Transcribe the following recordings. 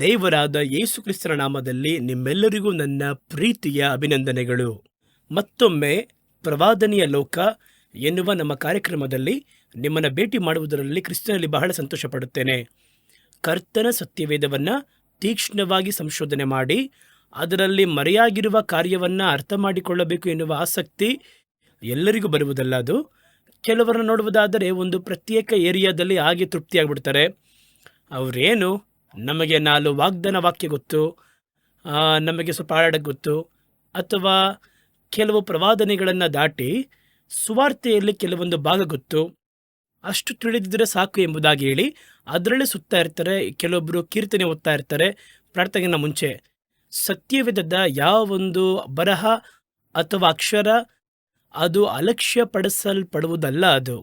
ದೇವರಾದ ಯೇಸು ಕ್ರಿಸ್ತನ ನಾಮದಲ್ಲಿ ನಿಮ್ಮೆಲ್ಲರಿಗೂ ನನ್ನ ಪ್ರೀತಿಯ ಅಭಿನಂದನೆಗಳು. ಮತ್ತೊಮ್ಮೆ ಪ್ರವಾದನೆಯ ಲೋಕ ಎನ್ನುವ ನಮ್ಮ ಕಾರ್ಯಕ್ರಮದಲ್ಲಿ ನಿಮ್ಮನ್ನು ಭೇಟಿ ಮಾಡುವುದರಲ್ಲಿ ಕ್ರಿಸ್ತನಲ್ಲಿ ಬಹಳ ಸಂತೋಷ ಪಡುತ್ತೇನೆ. ಕರ್ತನ ಸತ್ಯವೇದವನ್ನು ತೀಕ್ಷ್ಣವಾಗಿ ಸಂಶೋಧನೆ ಮಾಡಿ ಅದರಲ್ಲಿ ಮರೆಯಾಗಿರುವ ಕಾರ್ಯವನ್ನು ಅರ್ಥ ಮಾಡಿಕೊಳ್ಳಬೇಕು ಎನ್ನುವ ಆಸಕ್ತಿ ಎಲ್ಲರಿಗೂ ಬರುವುದಲ್ಲ. ಅದು ಕೆಲವರನ್ನು ನೋಡುವುದಾದರೆ ಒಂದು ಪ್ರತ್ಯೇಕ ಏರಿಯಾದಲ್ಲಿ ಹಾಗೆ ತೃಪ್ತಿಯಾಗ್ಬಿಡ್ತಾರೆ. ಅವರೇನು, ನಮಗೆ 4 ವಾಗ್ದಾನ ವಾಕ್ಯ ಗೊತ್ತು, ನಮಗೆ ಸ್ವಲ್ಪ ಹಾಡಕ್ಕೆ ಗೊತ್ತು, ಅಥವಾ ಕೆಲವು ಪ್ರವಾದನೆಗಳನ್ನು ದಾಟಿ ಸುವಾರ್ತೆಯಲ್ಲಿ ಕೆಲವೊಂದು ಭಾಗ ಗೊತ್ತು, ಅಷ್ಟು ತಿಳಿದಿದ್ದರೆ ಸಾಕು ಎಂಬುದಾಗಿ ಹೇಳಿ ಅದರಲ್ಲೇ ಸುತ್ತಾ ಇರ್ತಾರೆ. ಕೆಲವೊಬ್ಬರು ಕೀರ್ತನೆ ಓದ್ತಾ ಇರ್ತಾರೆ ಪ್ರಾರ್ಥನೆಗಿಂತ ಮುಂಚೆ. ಸತ್ಯವೇದದ ಯಾವೊಂದು ಬರಹ ಅಥವಾ ಅಕ್ಷರ ಅದು ಅಲಕ್ಷ್ಯ ಪಡಿಸಲ್ಪಡುವುದಲ್ಲ. ಅದು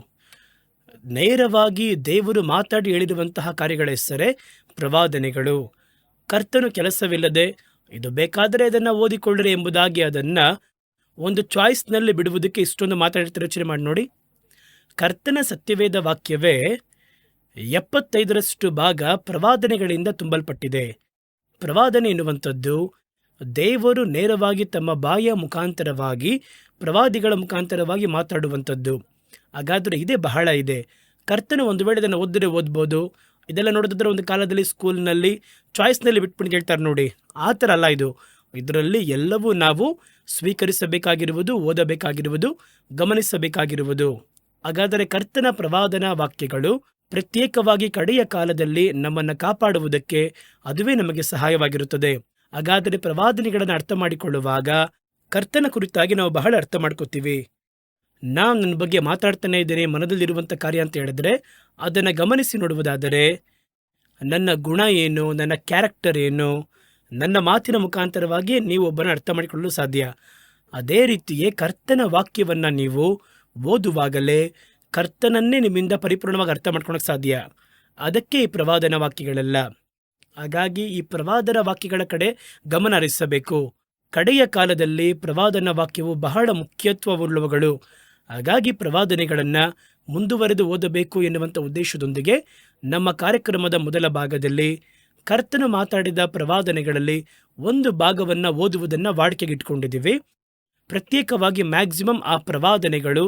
ನೇರವಾಗಿ ದೇವರು ಮಾತಾಡಿ ಹೇಳಿರುವಂತಹ ಕಾರ್ಯಗಳ ಹೆಸರೇ ಪ್ರವಾದನೆಗಳು. ಕರ್ತನು ಕೆಲಸವಿಲ್ಲದೆ ಇದು ಬೇಕಾದರೆ ಅದನ್ನು ಓದಿಕೊಳ್ಳ್ರಿ ಎಂಬುದಾಗಿ ಅದನ್ನು ಒಂದು ಚಾಯ್ಸ್ನಲ್ಲಿ ಬಿಡುವುದಕ್ಕೆ ಇಷ್ಟೊಂದು ಮಾತಾಡಿರ್ತಾರೆ. ಯೋಚನೆ ಮಾಡಿ ನೋಡಿ. ಕರ್ತನ ಸತ್ಯವೇದ ವಾಕ್ಯವೇ 75% ಭಾಗ ಪ್ರವಾದನೆಗಳಿಂದ ತುಂಬಲ್ಪಟ್ಟಿದೆ. ಪ್ರವಾದನೆ ಎನ್ನುವಂಥದ್ದು ದೇವರು ನೇರವಾಗಿ ತಮ್ಮ ಬಾಯಿಯ ಮುಖಾಂತರವಾಗಿ ಪ್ರವಾದಿಗಳ ಮುಖಾಂತರವಾಗಿ ಮಾತಾಡುವಂಥದ್ದು. ಹಾಗಾದರೆ ಇದೇ ಬಹಳ ಇದೆ. ಕರ್ತನು ಒಂದು ವೇಳೆ ಇದನ್ನು ಓದಿದ್ರೆ ಓದ್ಬೋದು. ಇದೆಲ್ಲ ನೋಡೋದಾದ್ರೆ ಒಂದು ಕಾಲದಲ್ಲಿ ಸ್ಕೂಲ್ನಲ್ಲಿ ಚಾಯ್ಸ್ನಲ್ಲಿ ಬಿಟ್ಬಿಟ್ಟು ಹೇಳ್ತಾರೆ ನೋಡಿ, ಆ ಥರ ಅಲ್ಲ ಇದು. ಇದರಲ್ಲಿ ಎಲ್ಲವೂ ನಾವು ಸ್ವೀಕರಿಸಬೇಕಾಗಿರುವುದು, ಓದಬೇಕಾಗಿರುವುದು, ಗಮನಿಸಬೇಕಾಗಿರುವುದು. ಹಾಗಾದರೆ ಕರ್ತನ ಪ್ರವಾದನಾ ವಾಕ್ಯಗಳು ಪ್ರತ್ಯೇಕವಾಗಿ ಕಡೆಯ ಕಾಲದಲ್ಲಿ ನಮ್ಮನ್ನು ಕಾಪಾಡುವುದಕ್ಕೆ ಅದುವೇ ನಮಗೆ ಸಹಾಯವಾಗಿರುತ್ತದೆ. ಹಾಗಾದರೆ ಪ್ರವಾದನೆಗಳನ್ನು ಅರ್ಥ ಮಾಡಿಕೊಳ್ಳುವಾಗ ಕರ್ತನ ಕುರಿತಾಗಿ ನಾವು ಬಹಳ ಅರ್ಥ ಮಾಡ್ಕೋತೀವಿ. ನಾನು ನನ್ನ ಬಗ್ಗೆ ಮಾತಾಡ್ತಾನೆ ಇದ್ದೇನೆ, ಮನದಲ್ಲಿರುವಂಥ ಕಾರ್ಯ ಅಂತ ಹೇಳಿದ್ರೆ ಅದನ್ನು ಗಮನಿಸಿ ನೋಡುವುದಾದರೆ ನನ್ನ ಗುಣ ಏನು, ನನ್ನ ಕ್ಯಾರೆಕ್ಟರ್ ಏನು, ನನ್ನ ಮಾತಿನ ಮುಖಾಂತರವಾಗಿ ನೀವು ಒಬ್ಬನ ಅರ್ಥ ಮಾಡಿಕೊಳ್ಳಲು ಸಾಧ್ಯ. ಅದೇ ರೀತಿಯೇ ಕರ್ತನ ವಾಕ್ಯವನ್ನು ನೀವು ಓದುವಾಗಲೇ ಕರ್ತನನ್ನೇ ನಿಮ್ಮಿಂದ ಪರಿಪೂರ್ಣವಾಗಿ ಅರ್ಥ ಮಾಡ್ಕೊಳ್ಳೋಕೆ ಸಾಧ್ಯ. ಅದಕ್ಕೆ ಈ ಪ್ರವಾದನ ವಾಕ್ಯಗಳೆಲ್ಲ. ಹಾಗಾಗಿ ಈ ಪ್ರವಾದನ ವಾಕ್ಯಗಳ ಕಡೆ ಗಮನ ಹರಿಸಬೇಕು. ಕಡೆಯ ಕಾಲದಲ್ಲಿ ಪ್ರವಾದನ ವಾಕ್ಯವು ಬಹಳ ಮುಖ್ಯತ್ವವುಳ್ಳವುಗಳು. ಹಾಗಾಗಿ ಪ್ರವಾದನೆಗಳನ್ನು ಮುಂದುವರೆದು ಓದಬೇಕು ಎನ್ನುವಂಥ ಉದ್ದೇಶದೊಂದಿಗೆ ನಮ್ಮ ಕಾರ್ಯಕ್ರಮದ ಮೊದಲ ಭಾಗದಲ್ಲಿ ಕರ್ತನು ಮಾತಾಡಿದ ಪ್ರವಾದನೆಗಳಲ್ಲಿ ಒಂದು ಭಾಗವನ್ನು ಓದುವುದನ್ನು ವಾಡಿಕೆಗಿಟ್ಕೊಂಡಿದ್ದೀವಿ. ಪ್ರತ್ಯೇಕವಾಗಿ ಮ್ಯಾಕ್ಸಿಮಮ್ ಆ ಪ್ರವಾದನೆಗಳು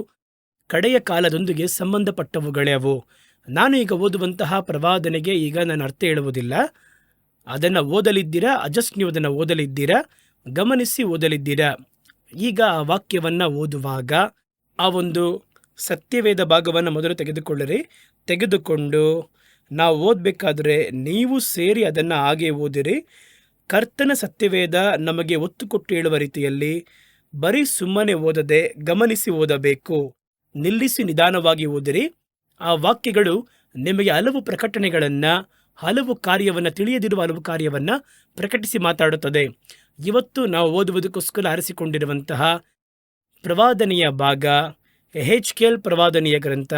ಕಡೆಯ ಕಾಲದೊಂದಿಗೆ ಸಂಬಂಧಪಟ್ಟವುಗಳೇ ಅವು. ನಾನು ಈಗ ಓದುವಂತಹ ಪ್ರವಾದನೆಗೆ ಈಗ ನಾನು ಅರ್ಥ ಹೇಳುವುದಿಲ್ಲ. ಅದನ್ನು ಓದಲಿದ್ದೀರಾ, ನೀವು ಅದನ್ನು ಓದಲಿದ್ದೀರಾ, ಗಮನಿಸಿ ಓದಲಿದ್ದೀರಾ. ಈಗ ಆ ವಾಕ್ಯವನ್ನು ಓದುವಾಗ ಆ ಒಂದು ಸತ್ಯವೇದ ಭಾಗವನ್ನು ಮೊದಲು ತೆಗೆದುಕೊಂಡು ನಾವು ಓದಬೇಕಾದ್ರೆ ನೀವು ಸೇರಿ ಅದನ್ನು ಹಾಗೆ ಓದಿರಿ. ಕರ್ತನ ಸತ್ಯವೇದ ನಮಗೆ ಒತ್ತು ಕೊಟ್ಟು ಹೇಳುವ ರೀತಿಯಲ್ಲಿ ಬರೀ ಸುಮ್ಮನೆ ಓದದೆ ಗಮನಿಸಿ ಓದಬೇಕು. ನಿಲ್ಲಿಸಿ ನಿಧಾನವಾಗಿ ಓದಿರಿ. ಆ ವಾಕ್ಯಗಳು ನಿಮಗೆ ಹಲವು ಪ್ರಕಟಣೆಗಳನ್ನು, ಹಲವು ಕಾರ್ಯವನ್ನು, ತಿಳಿಯದಿರುವ ಹಲವು ಕಾರ್ಯವನ್ನು ಪ್ರಕಟಿಸಿ ಮಾತಾಡುತ್ತದೆ. ಇವತ್ತು ನಾವು ಓದುವುದಕ್ಕೋಸ್ಕರ ಆರಿಸಿಕೊಂಡಿರುವಂತಹ ಪ್ರವಾದನೆಯ ಭಾಗ ಎಹೆಜ್ಕೇಲ್ ಪ್ರವಾದನೆಯ ಗ್ರಂಥ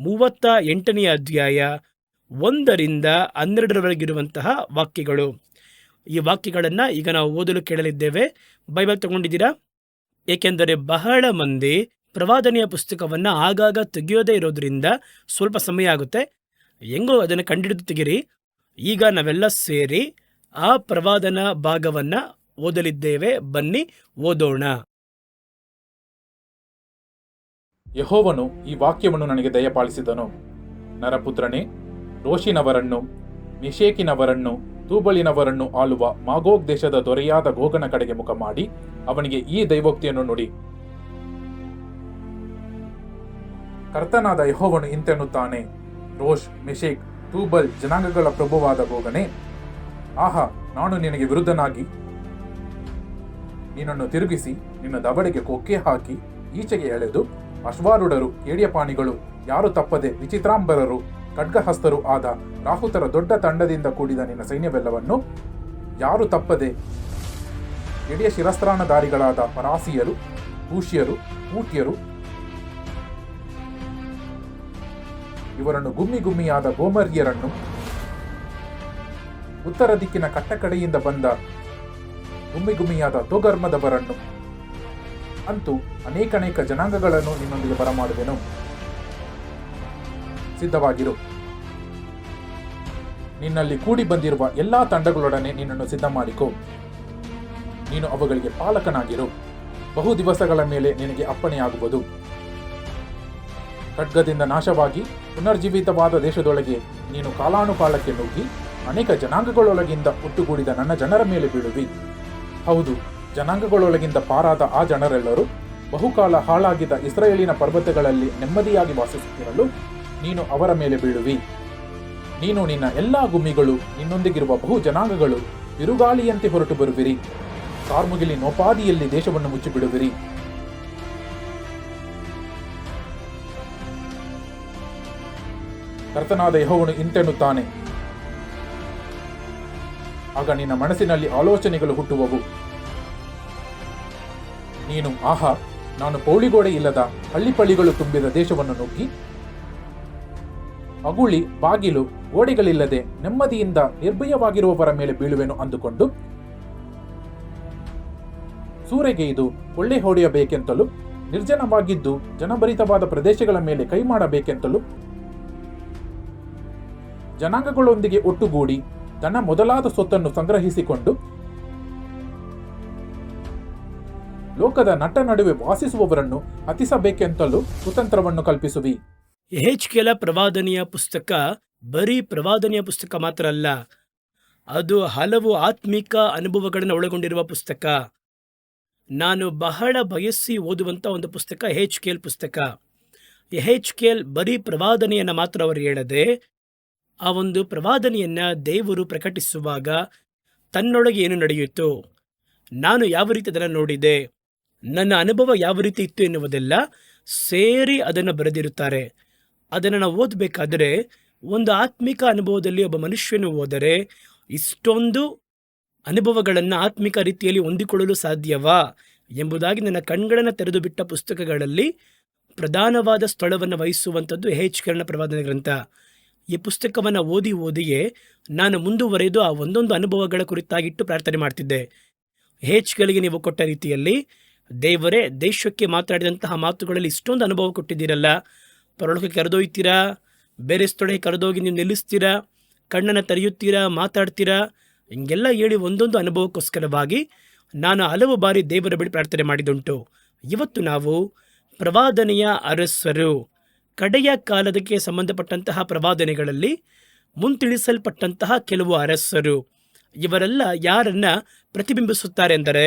38ನೇ ಅಧ್ಯಾಯ 1ರಿಂದ 12ರವರೆಗಿರುವಂತಹ ವಾಕ್ಯಗಳು. ಈ ವಾಕ್ಯಗಳನ್ನು ಈಗ ನಾವು ಓದಲು ಕೇಳಲಿದ್ದೇವೆ. ಬೈಬಲ್ ತಗೊಂಡಿದ್ದೀರಾ? ಏಕೆಂದರೆ ಬಹಳ ಮಂದಿ ಪ್ರವಾದನೆಯ ಪುಸ್ತಕವನ್ನು ಆಗಾಗ ತೆಗೆಯೋದೇ ಇರೋದ್ರಿಂದ ಸ್ವಲ್ಪ ಸಮಯ ಆಗುತ್ತೆ. ಹೆಂಗೋ ಅದನ್ನು ಕಂಡಿಡಿದು ತೆಗಿರಿ. ಈಗ ನಾವೆಲ್ಲ ಸೇರಿ ಆ ಪ್ರವಾದನ ಭಾಗವನ್ನು ಓದಲಿದ್ದೇವೆ. ಬನ್ನಿ ಓದೋಣ. ಯೆಹೋವನು ಈ ವಾಕ್ಯವನ್ನು ನನಗೆ ದಯಪಾಲಿಸಿದನು. ನರಪುತ್ರನೇ, ರೋಷಿನವರನ್ನು, ಮೆಷೇಕಿನವರನ್ನು, ತೂಬಲಿನವರನ್ನು ಆಳುವ ಮಾಗೋಗ್ ದೇಶದ ದೊರೆಯಾದ ಗೋಗನ ಕಡೆಗೆ ಮುಖ ಮಾಡಿ ಅವನಿಗೆ ಈ ದೈವೋಕ್ತಿಯನ್ನು ನುಡಿ. ಕರ್ತನಾದ ಯೆಹೋವನು ಇಂತೆನ್ನುತ್ತಾನೆ, ರೋಷ್, ಮೆಷೇಕ್, ತೂಬಲ್ ಜನಾಂಗಗಳ ಪ್ರಭುವಾದ ಗೋಗನೇ, ಆಹಾ, ನಾನು ನಿನಗೆ ವಿರುದ್ಧನಾಗಿ ನಿನ್ನನ್ನು ತಿರುಗಿಸಿ ನಿನ್ನ ದವಡೆಗೆ ಕೊಕ್ಕೆ ಹಾಕಿ ಈಚೆಗೆ ಎಳೆದು ಅಶ್ವಾರೂಢರು, ಕೇಡಿಯಪಾಣಿಗಳು, ಯಾರು ತಪ್ಪದೆ ವಿಚಿತ್ರಾಂಬರರು, ಖಡ್ಗಹಸ್ತರು ಆದ ರಾಹುತರ ದೊಡ್ಡ ತಂಡದಿಂದ ಕೂಡಿದ ನಿನ್ನ ಸೈನ್ಯವೆಲ್ಲವನ್ನು, ಯಾರು ತಪ್ಪದೆ ಎಡೆಯ ಶಿರಸ್ತ್ರಾಣಧಾರಿಗಳಾದ ಪರಾಸಿಯರು, ಕೂಷ್ಯರು, ಊಟ್ಯರು, ಇವರನ್ನು ಗುಮ್ಮಿಯಾದ ಗೋಮರ್ಯರನ್ನು, ಉತ್ತರ ದಿಕ್ಕಿನ ಕಟ್ಟಕಡೆಯಿಂದ ಬಂದ ಗುಮ್ಮಿಯಾದ ತೋಗರ್ಮದವರನ್ನು, ಅಂತೂ ಅನೇಕ ಜನಾಂಗಗಳನ್ನು ನಿನ್ನೊಂದಿಗೆ ಬರಮಾಡುವೆನು. ಸಿದ್ಧವಾಗಿರು. ನಿನ್ನಲ್ಲಿ ಕೂಡಿ ಬಂದಿರುವ ಎಲ್ಲಾ ತಂಡಗಳೊಡನೆ ನಿನ್ನನ್ನು ಸಿದ್ಧ ಮಾಡಿಕೊ. ನೀನು ಅವುಗಳಿಗೆ ಪಾಲಕನಾಗಿರು. ಬಹು ದಿವಸಗಳ ಮೇಲೆ ನಿನಗೆ ಅಪ್ಪಣೆಯಾಗುವುದು. ಖಡ್ಗದಿಂದ ನಾಶವಾಗಿ ಪುನರ್ಜೀವಿತವಾದ ದೇಶದೊಳಗೆ ನೀನು ಕಾಲಾನುಕಾಲಕ್ಕೆ ನುಗ್ಗಿ ಅನೇಕ ಜನಾಂಗಗಳೊಳಗಿಂದ ಒಟ್ಟುಗೂಡಿದ ನನ್ನ ಜನರ ಮೇಲೆ ಬೀಳುವಿ. ಹೌದು, ಜನಾಂಗಗಳೊಳಗಿಂದ ಪಾರಾದ ಆ ಜನರೆಲ್ಲರೂ ಬಹುಕಾಲ ಹಾಳಾಗಿದ್ದ ಇಸ್ರಾಯೇಲಿನ ಪರ್ವತಗಳಲ್ಲಿ ನೆಮ್ಮದಿಯಾಗಿ ವಾಸಿಸುತ್ತಿರಲು ನೀನು ಅವರ ಮೇಲೆ ಬೀಳುವಿ. ನೀನು, ನಿನ್ನ ಎಲ್ಲಾ ಗುಮ್ಮಿಗಳು, ನಿನ್ನೊಂದಿಗಿರುವ ಬಹು ಜನಾಂಗಗಳು ಬಿರುಗಾಳಿಯಂತೆ ಹೊರಟು ಬರುವಿರಿ. ಕಾರ್ಮುಗಿಲಿನೋಪಾದಿಯಲ್ಲಿ ದೇಶವನ್ನು ಮುಚ್ಚಿಬಿಡುವಿರಿ. ಕರ್ತನಾದ ಯೆಹೋವನು ಇಂತೆನ್ನುತ್ತಾನೆ. ಆಗ ನಿನ್ನ ಮನಸ್ಸಿನಲ್ಲಿ ಆಲೋಚನೆಗಳು ಹುಟ್ಟುವವು. ನೀನು, ಆಹಾ, ನಾನು ಪೌಳಿಗೋಡೆ ಇಲ್ಲದ ಹಳ್ಳಿಪಳ್ಳಿಗಳು ತುಂಬಿದ ದೇಶವನ್ನು ನುಗ್ಗಿ ಅಗುಳಿ ಬಾಗಿಲು ಗೋಡೆಗಳಿಲ್ಲದೆ ನೆಮ್ಮದಿಯಿಂದ ನಿರ್ಭಯವಾಗಿರುವವರ ಮೇಲೆ ಬೀಳುವೆನು ಅಂದುಕೊಂಡು ಸೂರೆಗೆಯ್ದು ಕೊಳ್ಳೆ ಹೊಡೆಯಬೇಕೆಂತಲೂ ನಿರ್ಜನವಾಗಿದ್ದು ಜನಭರಿತವಾದ ಪ್ರದೇಶಗಳ ಮೇಲೆ ಕೈ ಮಾಡಬೇಕೆಂತಲೂ ಜನಾಂಗಗಳೊಂದಿಗೆ ಒಟ್ಟುಗೂಡಿ ತನ್ನ ಮೊದಲಾದ ಸೊತ್ತನ್ನು ಸಂಗ್ರಹಿಸಿಕೊಂಡು ಲೋಕದ ನಟ್ಟ ನಡುವೆ ವಾಸಿಸುವವರನ್ನು ಹತಿಸಬೇಕೆಂತಲೂ ಕುತಂತ್ರವನ್ನು ಕಲ್ಪಿಸುವಿ. ಯೆಹೆಜ್ಕೇಲ ಪ್ರವಾದನೆಯ ಪುಸ್ತಕ ಬರೀ ಪ್ರವಾದನೆಯ ಪುಸ್ತಕ ಮಾತ್ರ ಅಲ್ಲ, ಅದು ಹಲವು ಆತ್ಮಿಕ ಅನುಭವಗಳನ್ನು ಒಳಗೊಂಡಿರುವ ಪುಸ್ತಕ. ನಾನು ಬಹಳ ಬಯಸಿ ಓದುವಂಥ ಒಂದು ಪುಸ್ತಕ ಯೆಹೆಜ್ಕೇಲ್ ಪುಸ್ತಕ. ಯೆಹೆಜ್ಕೇಲ್ ಬರೀ ಪ್ರವಾದನೆಯನ್ನು ಮಾತ್ರ ಅವರು ಹೇಳದೆ, ಆ ಒಂದು ಪ್ರವಾದನೆಯನ್ನು ದೇವರು ಪ್ರಕಟಿಸುವಾಗ ತನ್ನೊಳಗೆ ಏನು ನಡೆಯಿತು, ನಾನು ಯಾವ ರೀತಿ ಅದನ್ನು ನೋಡಿದೆ, ನನ್ನ ಅನುಭವ ಯಾವ ರೀತಿ ಇತ್ತು ಎನ್ನುವುದೆಲ್ಲ ಸೇರಿ ಅದನ್ನು ಬರೆದಿರುತ್ತಾರೆ. ಅದನ್ನು ನಾವು ಓದಬೇಕಾದರೆ ಒಂದು ಆತ್ಮಿಕ ಅನುಭವದಲ್ಲಿ ಒಬ್ಬ ಮನುಷ್ಯನು ಹೋದರೆ ಇಷ್ಟೊಂದು ಅನುಭವಗಳನ್ನು ಆತ್ಮಿಕ ರೀತಿಯಲ್ಲಿ ಹೊಂದಿಕೊಳ್ಳಲು ಸಾಧ್ಯವಾ ಎಂಬುದಾಗಿ ನನ್ನ ಕಣ್ಗಳನ್ನು ತೆರೆದು ಬಿಟ್ಟ ಪುಸ್ತಕಗಳಲ್ಲಿ ಪ್ರಧಾನವಾದ ಸ್ಥಳವನ್ನು ವಹಿಸುವಂಥದ್ದು ಯೆಹೆಜ್ಕೇಲನ ಪ್ರವಾದನೆ ಗ್ರಂಥ. ಈ ಪುಸ್ತಕವನ್ನು ಓದಿಯೇ ನಾನು ಮುಂದುವರೆದು ಆ ಒಂದೊಂದು ಅನುಭವಗಳ ಕುರಿತಾಗಿಟ್ಟು ಪ್ರಾರ್ಥನೆ ಮಾಡ್ತಿದ್ದೆ. ಯೆಹೆಜ್ಕೇಲಿಗೆ ನೀವು ಕೊಟ್ಟ ರೀತಿಯಲ್ಲಿ ದೇವರೇ, ದೇಶಕ್ಕೆ ಮಾತಾಡಿದಂತಹ ಮಾತುಗಳಲ್ಲಿ ಇಷ್ಟೊಂದು ಅನುಭವ ಕೊಟ್ಟಿದ್ದೀರಲ್ಲ, ಪರಲೋಕಕ್ಕೆ ಕರೆದೊಯ್ತೀರಾ, ಬೇರೆ ಸ್ಥಳಕ್ಕೆ ಕರೆದೋಗಿ ನೀವು ನಿಲ್ಲಿಸ್ತೀರಾ, ಕಣ್ಣನ್ನು ತೆರೆಯುತ್ತೀರಾ, ಮಾತಾಡ್ತೀರಾ, ಹಿಂಗೆಲ್ಲ ಹೇಳಿ ಒಂದೊಂದು ಅನುಭವಕ್ಕೋಸ್ಕರವಾಗಿ ನಾನು ಹಲವು ಬಾರಿ ದೇವರ ಬಳಿ ಪ್ರಾರ್ಥನೆ ಮಾಡಿದುಂಟು. ಇವತ್ತು ನಾವು ಪ್ರವಾದನೆಯ ಅರಸರು, ಕಡೆಯ ಕಾಲದಕ್ಕೆ ಸಂಬಂಧಪಟ್ಟಂತಹ ಪ್ರವಾದನೆಗಳಲ್ಲಿ ಮುಂತಿಳಿಸಲ್ಪಟ್ಟಂತಹ ಕೆಲವು ಅರಸರು, ಇವರೆಲ್ಲ ಯಾರನ್ನ ಪ್ರತಿಬಿಂಬಿಸುತ್ತಾರೆ ಎಂದರೆ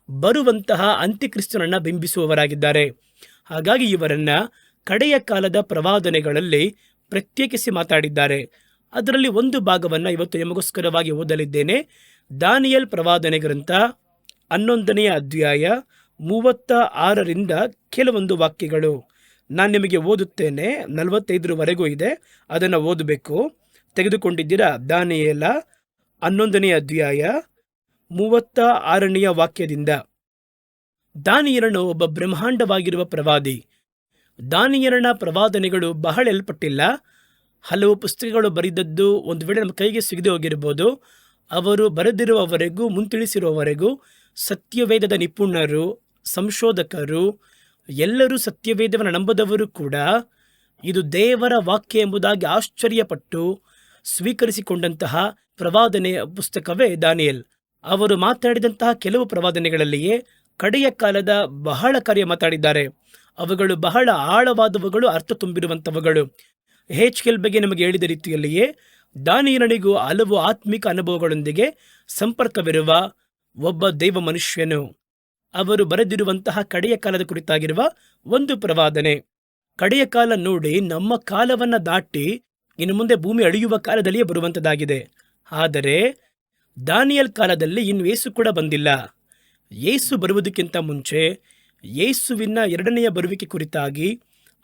ಬರುವಂತಹ ಅಂತ್ಯಕ್ರಿಸ್ತನನ್ನು ಬಿಂಬಿಸುವವರಾಗಿದ್ದಾರೆ. ಹಾಗಾಗಿ ಇವರನ್ನ ಕಡೆಯ ಕಾಲದ ಪ್ರವಾದನೆಗಳಲ್ಲಿ ಪ್ರತ್ಯೇಕಿಸಿ ಮಾತಾಡಿದ್ದಾರೆ. ಅದರಲ್ಲಿ ಒಂದು ಭಾಗವನ್ನು ಇವತ್ತು ನಿಮಗೋಸ್ಕರವಾಗಿ ಓದಲಿದ್ದೇನೆ. ದಾನಿಯೇಲ್ ಪ್ರವಾದನೆ ಗ್ರಂಥ 11ನೇ ಅಧ್ಯಾಯ 36ರಿಂದ ಕೆಲವೊಂದು ವಾಕ್ಯಗಳು ನಾನು ನಿಮಗೆ ಓದುತ್ತೇನೆ. 45ರವರೆಗೂ ಇದೆ, ಅದನ್ನು ಓದಬೇಕು. ತೆಗೆದುಕೊಂಡಿದ್ದೀರಾ? ದಾನಿಯೇಲ 11ನೇ ಅಧ್ಯಾಯ 36ನೇ ವಾಕ್ಯದಿಂದ. ದಾನಿಯೇಲನು ಒಬ್ಬ ಬ್ರಹ್ಮಾಂಡವಾಗಿರುವ ಪ್ರವಾದಿ. ದಾನಿಯೇಲನ ಪ್ರವಾದನೆಗಳು ಬಹಳ ಎಲ್ಪಟ್ಟಿಲ್ಲ. ಹಲವು ಪುಸ್ತಕಗಳು ಬರೆದದ್ದು ಒಂದು ವೇಳೆ ನಮ್ಮ ಕೈಗೆ ಸಿಗದೆ ಹೋಗಿರ್ಬೋದು. ಅವರು ಬರೆದಿರುವವರೆಗೂ, ಮುಂತಿಳಿಸಿರುವವರೆಗೂ ಸತ್ಯವೇದದ ನಿಪುಣರು, ಸಂಶೋಧಕರು, ಎಲ್ಲರೂ ಸತ್ಯವೇದವನ್ನು ನಂಬದವರು ಕೂಡ ಇದು ದೇವರ ವಾಕ್ಯ ಎಂಬುದಾಗಿ ಆಶ್ಚರ್ಯಪಟ್ಟು ಸ್ವೀಕರಿಸಿಕೊಂಡಂತಹ ಪ್ರವಾದನೆಯ ಪುಸ್ತಕವೇ ದಾನಿಯೇಲ್. ಅವರು ಮಾತಾಡಿದಂತಹ ಕೆಲವು ಪ್ರವಾದನೆಗಳಲ್ಲಿಯೇ ಕಡೆಯ ಕಾಲದ ಬಹಳ ಕಾರ್ಯ ಮಾತಾಡಿದ್ದಾರೆ. ಅವುಗಳು ಬಹಳ ಆಳವಾದವುಗಳು, ಅರ್ಥ ತುಂಬಿರುವಂಥವುಗಳು. ಯೆಹೆಜ್ಕೇಲ್ ಬಗ್ಗೆ ನಮಗೆ ಹೇಳಿದ ರೀತಿಯಲ್ಲಿಯೇ ದಾನಿಯೇಲನಿಗೂ ಹಲವು ಆತ್ಮಿಕ ಅನುಭವಗಳೊಂದಿಗೆ ಸಂಪರ್ಕವಿರುವ ಒಬ್ಬ ದೈವ ಮನುಷ್ಯನು. ಅವರು ಬರೆದಿರುವಂತಹ ಕಡೆಯ ಕಾಲದ ಕುರಿತಾಗಿರುವ ಒಂದು ಪ್ರವಾದನೆ. ಕಡೆಯ ಕಾಲ ನೋಡಿ, ನಮ್ಮ ಕಾಲವನ್ನು ದಾಟಿ ಇನ್ನು ಮುಂದೆ ಭೂಮಿ ಅಳಿಯುವ ಕಾಲದಲ್ಲಿಯೇ ಬರುವಂಥದ್ದಾಗಿದೆ. ಆದರೆ ದಾನಿಯೇಲ್ ಕಾಲದಲ್ಲಿ ಇನ್ನು ಯೇಸು ಕೂಡ ಬಂದಿಲ್ಲ. ಯೇಸು ಬರುವುದಕ್ಕಿಂತ ಮುಂಚೆ ಯೇಸುವಿನ ಎರಡನೆಯ ಬರುವಿಕೆ ಕುರಿತಾಗಿ,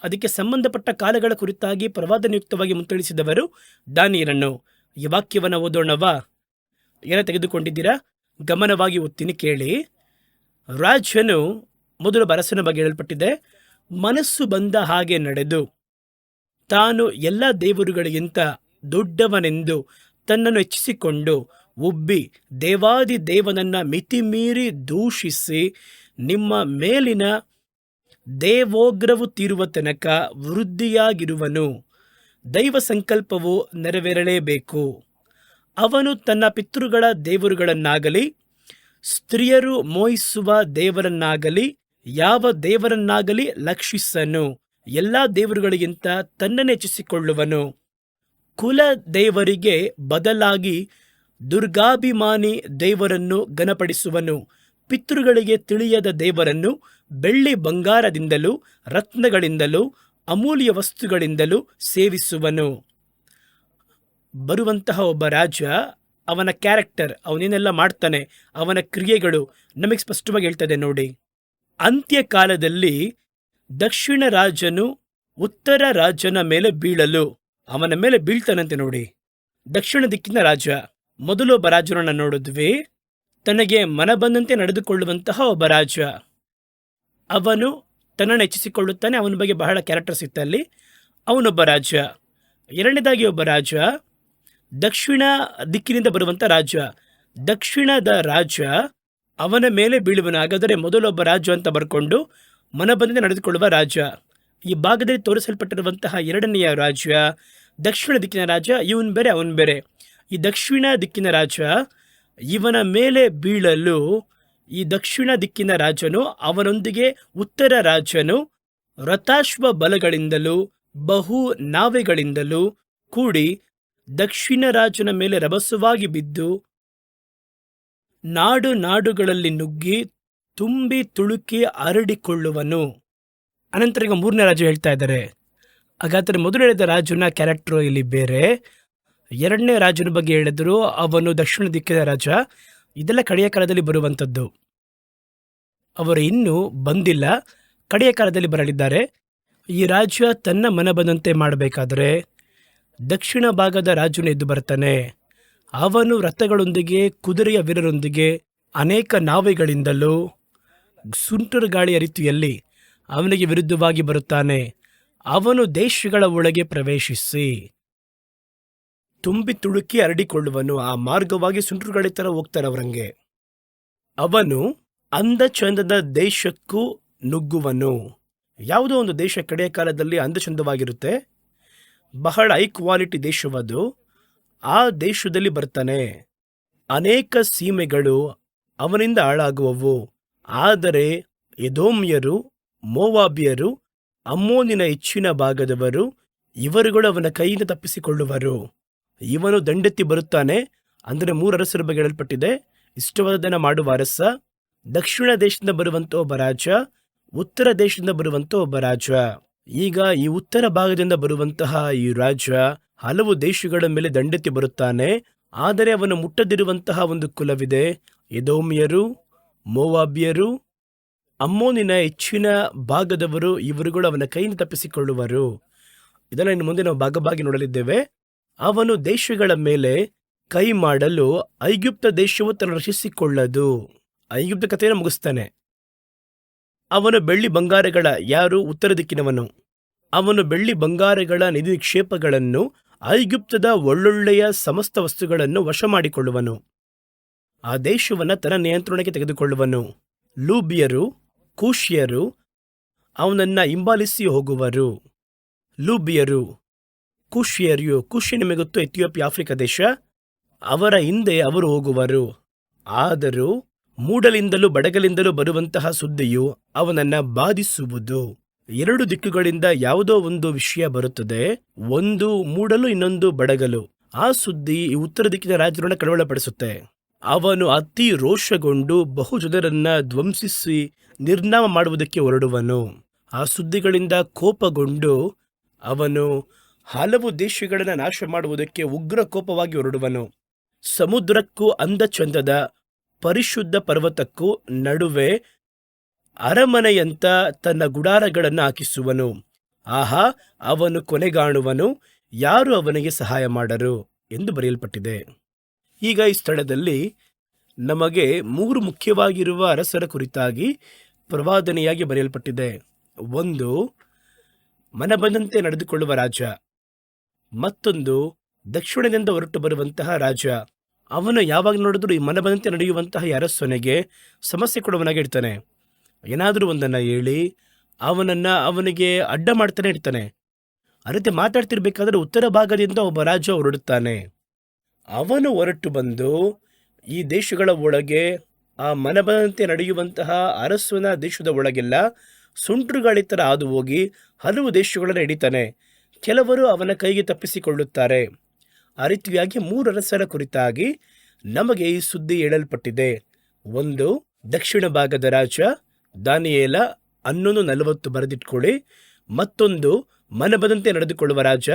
ಅದಕ್ಕೆ ಸಂಬಂಧಪಟ್ಟ ಕಾಲಗಳ ಕುರಿತಾಗಿ ಪ್ರವಾದನೆಯುಕ್ತವಾಗಿ ಮುಂತಿಳಿಸಿದವರು ದಾನಿಯೇಲನು. ಈ ವಾಕ್ಯವನ್ನು ಓದೋಣವಾ? ಏನ ತೆಗೆದುಕೊಂಡಿದ್ದೀರಾ? ಗಮನವಾಗಿ ಓದ್ತೀನಿ, ಕೇಳಿ. ರಾಜನು, ಮೊದಲು ಅರಸನ ಬಗ್ಗೆ ಹೇಳಲ್ಪಟ್ಟಿದೆ, ಮನಸ್ಸು ಬಂದ ಹಾಗೆ ನಡೆದು ತಾನು ಎಲ್ಲ ದೇವರುಗಳಿಗಿಂತ ದೊಡ್ಡವನೆಂದು ತನ್ನನ್ನು ಹೆಚ್ಚಿಸಿಕೊಂಡು ಉಬ್ಬಿ ದೇವಾದಿ ದೇವನನ್ನ ಮಿತಿಮೀರಿ ದೂಷಿಸಿ ನಿಮ್ಮ ಮೇಲಿನ ದೇವೋಗ್ರವು ತೀರುವ ತನಕ ವೃದ್ಧಿಯಾಗಿರುವನು. ದೈವ ಸಂಕಲ್ಪವು ನೆರವೇರಲೇಬೇಕು. ಅವನು ತನ್ನ ಪಿತೃಗಳ ದೇವರುಗಳನ್ನಾಗಲಿ ಸ್ತ್ರೀಯರು ಮೋಹಿಸುವ ದೇವರನ್ನಾಗಲಿ ಯಾವ ದೇವರನ್ನಾಗಲಿ ಲಕ್ಷಿಸನು. ಎಲ್ಲ ದೇವರುಗಳಿಗಿಂತ ತನ್ನನ್ನು ಹೆಚ್ಚಿಸಿಕೊಳ್ಳುವನು. ಕುಲ ದೇವರಿಗೆ ಬದಲಾಗಿ ದುರ್ಗಾಭಿಮಾನಿ ದೇವರನ್ನು ಘನಪಡಿಸುವನು. ಪಿತೃಗಳಿಗೆ ತಿಳಿಯದ ದೇವರನ್ನು ಬೆಳ್ಳಿ ಬಂಗಾರದಿಂದಲೂ ರತ್ನಗಳಿಂದಲೂ ಅಮೂಲ್ಯ ವಸ್ತುಗಳಿಂದಲೂ ಸೇವಿಸುವನು. ಬರುವಂತಹ ಒಬ್ಬ ರಾಜ, ಅವನ ಕ್ಯಾರೆಕ್ಟರ್, ಅವನೇನೆಲ್ಲ ಮಾಡ್ತಾನೆ, ಅವನ ಕ್ರಿಯೆಗಳು ನಮಗೆ ಸ್ಪಷ್ಟವಾಗಿ ಹೇಳ್ತದೆ ನೋಡಿ. ಅಂತ್ಯಕಾಲದಲ್ಲಿ ದಕ್ಷಿಣ ರಾಜನು ಉತ್ತರ ರಾಜನ ಮೇಲೆ ಬೀಳಲು ಅವನ ಮೇಲೆ ಬೀಳ್ತಾನಂತೆ ನೋಡಿ. ದಕ್ಷಿಣ ದಿಕ್ಕಿನ ರಾಜ, ಮೊದಲು ಒಬ್ಬ ರಾಜನನ್ನು ನೋಡಿದ್ವಿ, ತನಗೆ ಮನಬಂದಂತೆ ನಡೆದುಕೊಳ್ಳುವಂತಹ ಒಬ್ಬ ರಾಜ. ಅವನು ತನ್ನನ್ನು ಹೆಚ್ಚಿಸಿಕೊಳ್ಳುತ್ತಾನೆ, ಅವನ ಬಗ್ಗೆ ಬಹಳ ಕ್ಯಾರೆಕ್ಟರ್ಸ್ ಇತ್ತಲ್ಲಿ. ಅವನೊಬ್ಬ ರಾಜ. ಎರಡನೇದಾಗಿ ಒಬ್ಬ ರಾಜ ದಕ್ಷಿಣ ದಿಕ್ಕಿನಿಂದ ಬರುವಂಥ ರಾಜ. ದಕ್ಷಿಣದ ರಾಜ ಅವನ ಮೇಲೆ ಬೀಳುವನು. ಹಾಗಾದರೆ ಮೊದಲೊಬ್ಬ ರಾಜ ಅಂತ ಬರ್ಕೊಂಡು ಮನಬಂದಂತೆ ನಡೆದುಕೊಳ್ಳುವ ರಾಜ. ಈ ಭಾಗದಲ್ಲಿ ತೋರಿಸಲ್ಪಟ್ಟಿರುವಂತಹ ಎರಡನೆಯ ರಾಜ ದಕ್ಷಿಣ ದಿಕ್ಕಿನ ರಾಜ. ಇವನು ಬೇರೆ, ಅವನು ಬೇರೆ. ಈ ದಕ್ಷಿಣ ದಿಕ್ಕಿನ ರಾಜ ಇವನ ಮೇಲೆ ಬೀಳಲು ಈ ದಕ್ಷಿಣ ದಿಕ್ಕಿನ ರಾಜನು ಅವನೊಂದಿಗೆ ಉತ್ತರ ರಾಜನು ರಥಾಶ್ವ ಬಲಗಳಿಂದಲೂ ಬಹು ನಾವೆಗಳಿಂದಲೂ ಕೂಡಿ ದಕ್ಷಿಣ ರಾಜನ ಮೇಲೆ ರಭಸವಾಗಿ ಬಿದ್ದು ನಾಡು ನಾಡುಗಳಲ್ಲಿ ನುಗ್ಗಿ ತುಂಬಿ ತುಳುಕಿ ಹರಡಿಕೊಳ್ಳುವನು. ಅನಂತರ ಈಗ ಮೂರನೇ ರಾಜ ಹೇಳ್ತಾ ಇದ್ದಾರೆ. ಹಾಗಾದರೆ ಮೊದಲು ಹೇಳಿದ ರಾಜನ ಕ್ಯಾರೆಕ್ಟರು ಇಲ್ಲಿ ಬೇರೆ, ಎರಡನೇ ರಾಜನ ಬಗ್ಗೆ ಹೇಳಿದ್ರು, ಅವನು ದಕ್ಷಿಣ ದಿಕ್ಕಿನ ರಾಜ. ಇದೆಲ್ಲ ಕಡೆಯ ಕಾಲದಲ್ಲಿ ಬರುವಂಥದ್ದು. ಅವರು ಇನ್ನೂ ಬಂದಿಲ್ಲ, ಕಡೆಯ ಕಾಲದಲ್ಲಿ ಬರಲಿದ್ದಾರೆ. ಈ ರಾಜ್ಯ ತನ್ನ ಮನ ಬಂದಂತೆ ಮಾಡಬೇಕಾದರೆ ದಕ್ಷಿಣ ಭಾಗದ ರಾಜನು ಎದ್ದು ಬರ್ತಾನೆ. ಅವನು ರಥಗಳೊಂದಿಗೆ ಕುದುರೆಯ ವೀರರೊಂದಿಗೆ ಅನೇಕ ನಾವೆಗಳಿಂದಲೂ ಸುಂಟರ ಗಾಳಿಯ ರೀತಿಯಲ್ಲಿ ಅವನಿಗೆ ವಿರುದ್ಧವಾಗಿ ಬರುತ್ತಾನೆ. ಅವನು ದೇಶಗಳ ಒಳಗೆ ಪ್ರವೇಶಿಸಿ ತುಂಬಿ ತುಳುಕಿ ಹರಡಿಕೊಳ್ಳುವನು. ಆ ಮಾರ್ಗವಾಗಿ ಸುಂಟರು ಗಾಳಿ ಥರ ಹೋಗ್ತಾರೆ ಅವರಂಗೆ. ಅವನು ಅಂದ ಚಂದದ ದೇಶಕ್ಕೂ ನುಗ್ಗುವನು. ಯಾವುದೋ ಒಂದು ದೇಶ ಕಡೆಯ ಕಾಲದಲ್ಲಿ ಅಂದಚಂದವಾಗಿರುತ್ತೆ, ಬಹಳ ಹೈ ಕ್ವಾಲಿಟಿ ದೇಶವದು. ಆ ದೇಶದಲ್ಲಿ ಬರ್ತಾನೆ. ಅನೇಕ ಸೀಮೆಗಳು ಅವನಿಂದ ಹಾಳಾಗುವವು. ಆದರೆ ಎದೋಮ್ಯರು, ಮೋವಾಬಿಯರು, ಅಮ್ಮೋನಿನ ಹೆಚ್ಚಿನ ಭಾಗದವರು ಇವರುಗಳು ಅವನ ಕೈಯಿಂದ ತಪ್ಪಿಸಿಕೊಳ್ಳುವರು. ಇವನು ದಂಡೆತ್ತಿ ಬರುತ್ತಾನೆ. ಅಂದರೆ 3 ಅರಸರ ಬಗ್ಗೆ ಹೇಳಲ್ಪಟ್ಟಿದೆ. ಇಷ್ಟವಾದದನ್ನು ಮಾಡುವ ಅರಸ, ದಕ್ಷಿಣ ದೇಶದಿಂದ ಬರುವಂಥ ಒಬ್ಬ ರಾಜ, ಉತ್ತರ ದೇಶದಿಂದ ಬರುವಂಥ ಒಬ್ಬ ರಾಜ. ಈಗ ಈ ಉತ್ತರ ಭಾಗದಿಂದ ಬರುವಂತಹ ಈ ರಾಜ ಹಲವು ದೇಶಗಳ ಮೇಲೆ ದಂಡೆತ್ತಿ ಬರುತ್ತಾನೆ. ಆದರೆ ಅವನು ಮುಟ್ಟದಿರುವಂತಹ ಒಂದು ಕುಲವಿದೆ. ಎದೋಮಿಯರು, ಮೋವಾಬಿಯರು, ಅಮ್ಮೋನಿನ ಹೆಚ್ಚಿನ ಭಾಗದವರು ಇವರುಗಳು ಅವನ ಕೈಯಿಂದ ತಪ್ಪಿಸಿಕೊಳ್ಳುವರು. ಇದನ್ನು ಇನ್ನು ಮುಂದೆ ನಾವು ಭಾಗವಾಗಿ ನೋಡಲಿದ್ದೇವೆ. ಅವನು ದೇಶಗಳ ಮೇಲೆ ಕೈ ಮಾಡಲು ಐಗುಪ್ತ ದೇಶವು ತನ್ನ ರಕ್ಷಿಸಿಕೊಳ್ಳದು. ಐಗುಪ್ತ ಕಥೆಯನ್ನು ಮುಗಿಸ್ತಾನೆ. ಅವನು ಬೆಳ್ಳಿ ಬಂಗಾರಗಳ, ಯಾರು ಉತ್ತರ ದಿಕ್ಕಿನವನು, ಅವನು ಬೆಳ್ಳಿ ಬಂಗಾರಗಳ ನಿಧಿ ನಿಕ್ಷೇಪಗಳನ್ನು, ಐಗುಪ್ತದ ಒಳ್ಳೊಳ್ಳೆಯ ಸಮಸ್ತ ವಸ್ತುಗಳನ್ನು ವಶ ಮಾಡಿಕೊಳ್ಳುವನು. ಆ ದೇಶವನ್ನು ತನ್ನ ನಿಯಂತ್ರಣಕ್ಕೆ ತೆಗೆದುಕೊಳ್ಳುವನು. ಲೂಬಿಯರು, ಕೂಷ್ಯರು ಅವನನ್ನು ಹಿಂಬಾಲಿಸಿ ಹೋಗುವರು. ಲೂಬಿಯರು, ಕೂಷ್ಯರು, ಕೂಷ್ಯ ನಿಮಗೆ ಗೊತ್ತು, ಎಥಿಯೋಪಿಯಾ, ಆಫ್ರಿಕಾ ದೇಶ. ಅವರ ಹಿಂದೆ ಅವರು ಹೋಗುವರು. ಆದರೂ ಮೂಡಲಿಂದಲೂ ಬಡಗಲಿಂದಲೂ ಬರುವಂತಹ ಸುದ್ದಿಯು ಅವನನ್ನು ಬಾಧಿಸುವುದು. 2 ದಿಕ್ಕುಗಳಿಂದ ಯಾವುದೋ ಒಂದು ವಿಷಯ ಬರುತ್ತದೆ, ಒಂದು ಮೂಡಲು, ಇನ್ನೊಂದು ಬಡಗಲು. ಆ ಸುದ್ದಿ ಈ ಉತ್ತರ ದಿಕ್ಕಿನ ರಾಜರನ್ನು ಕಳವಳಪಡಿಸುತ್ತೆ. ಅವನು ಅತಿ ರೋಷಗೊಂಡು ಬಹು ಜನರನ್ನ ಧ್ವಂಸಿಸಿ ನಿರ್ನಾಮ ಮಾಡುವುದಕ್ಕೆ ಹೊರಡುವನು. ಆ ಸುದ್ದಿಗಳಿಂದ ಕೋಪಗೊಂಡು ಅವನು ಹಲವು ದೇಶಗಳನ್ನು ನಾಶ ಮಾಡುವುದಕ್ಕೆ ಉಗ್ರ ಕೋಪವಾಗಿ ಹೊರಡುವನು. ಸಮುದ್ರಕ್ಕೂ ಅಂದಚಂದದ ಪರಿಶುದ್ಧ ಪರ್ವತಕ್ಕೂ ನಡುವೆ ಅರಮನೆಯಂತ ತನ್ನ ಗುಡಾರಗಳನ್ನು ಹಾಕಿಸುವನು. ಆಹಾ, ಅವನು ಕೊನೆಗಾಣುವನು, ಯಾರು ಅವನಿಗೆ ಸಹಾಯ ಮಾಡರು ಎಂದು ಬರೆಯಲ್ಪಟ್ಟಿದೆ. ಈಗ ಈ ಸ್ಥಳದಲ್ಲಿ ನಮಗೆ 3 ಮುಖ್ಯವಾಗಿರುವ ಅರಸರ ಕುರಿತಾಗಿ ಪ್ರವಾದನೆಯಾಗಿ ಬರೆಯಲ್ಪಟ್ಟಿದೆ. ಒಂದು, ಮನಬಂದಂತೆ ನಡೆದುಕೊಳ್ಳುವ ರಾಜ. ಮತ್ತೊಂದು, ದಕ್ಷಿಣದಿಂದ ಹೊರಟು ಬರುವಂತಹ ರಾಜ. ಅವನು ಯಾವಾಗ ನೋಡಿದ್ರು ಈ ಮನಬಂದಂತೆ ನಡೆಯುವಂತಹ ಈ ಅರಸನಿಗೆ ಸಮಸ್ಯೆ ಕೊಡುವನಾಗಿ ಇರ್ತಾನೆ. ಏನಾದರೂ ಒಂದನ್ನು ಹೇಳಿ ಅವನಿಗೆ ಅಡ್ಡ ಮಾಡ್ತಾನೆ ಇರ್ತಾನೆ. ಆ ರೀತಿ ಮಾತಾಡ್ತಿರ್ಬೇಕಾದ್ರೆ ಉತ್ತರ ಭಾಗದಿಂದ ಒಬ್ಬ ರಾಜ ಹೊರಡುತ್ತಾನೆ. ಅವನು ಹೊರಟು ಬಂದು ಈ ದೇಶಗಳ ಒಳಗೆ ಆ ಮನಬಂದಂತೆ ನಡೆಯುವಂತಹ ಅರಸನ ದೇಶದ ಒಳಗೆಲ್ಲ ಸುಂಟ್ರುಗಾಳಿ ಥರ ಹಾದು ಹೋಗಿ ಹಲವು ದೇಶಗಳನ್ನು ಹಿಡಿತಾನೆ. ಕೆಲವರು ಅವನ ಕೈಗೆ ತಪ್ಪಿಸಿಕೊಳ್ಳುತ್ತಾರೆ. ಆ ರೀತಿಯಾಗಿ 3 ಅರಸರ ಕುರಿತಾಗಿ ನಮಗೆ ಈ ಸುದ್ದಿ ಹೇಳಲ್ಪಟ್ಟಿದೆ. ಒಂದು, ದಕ್ಷಿಣ ಭಾಗದ ರಾಜ ದಾನಿಯೇಲ 11:40 ಬರೆದಿಟ್ಕೊಳ್ಳಿ. ಮತ್ತೊಂದು, ಮನಬಂದಂತೆ ನಡೆದುಕೊಳ್ಳುವ ರಾಜ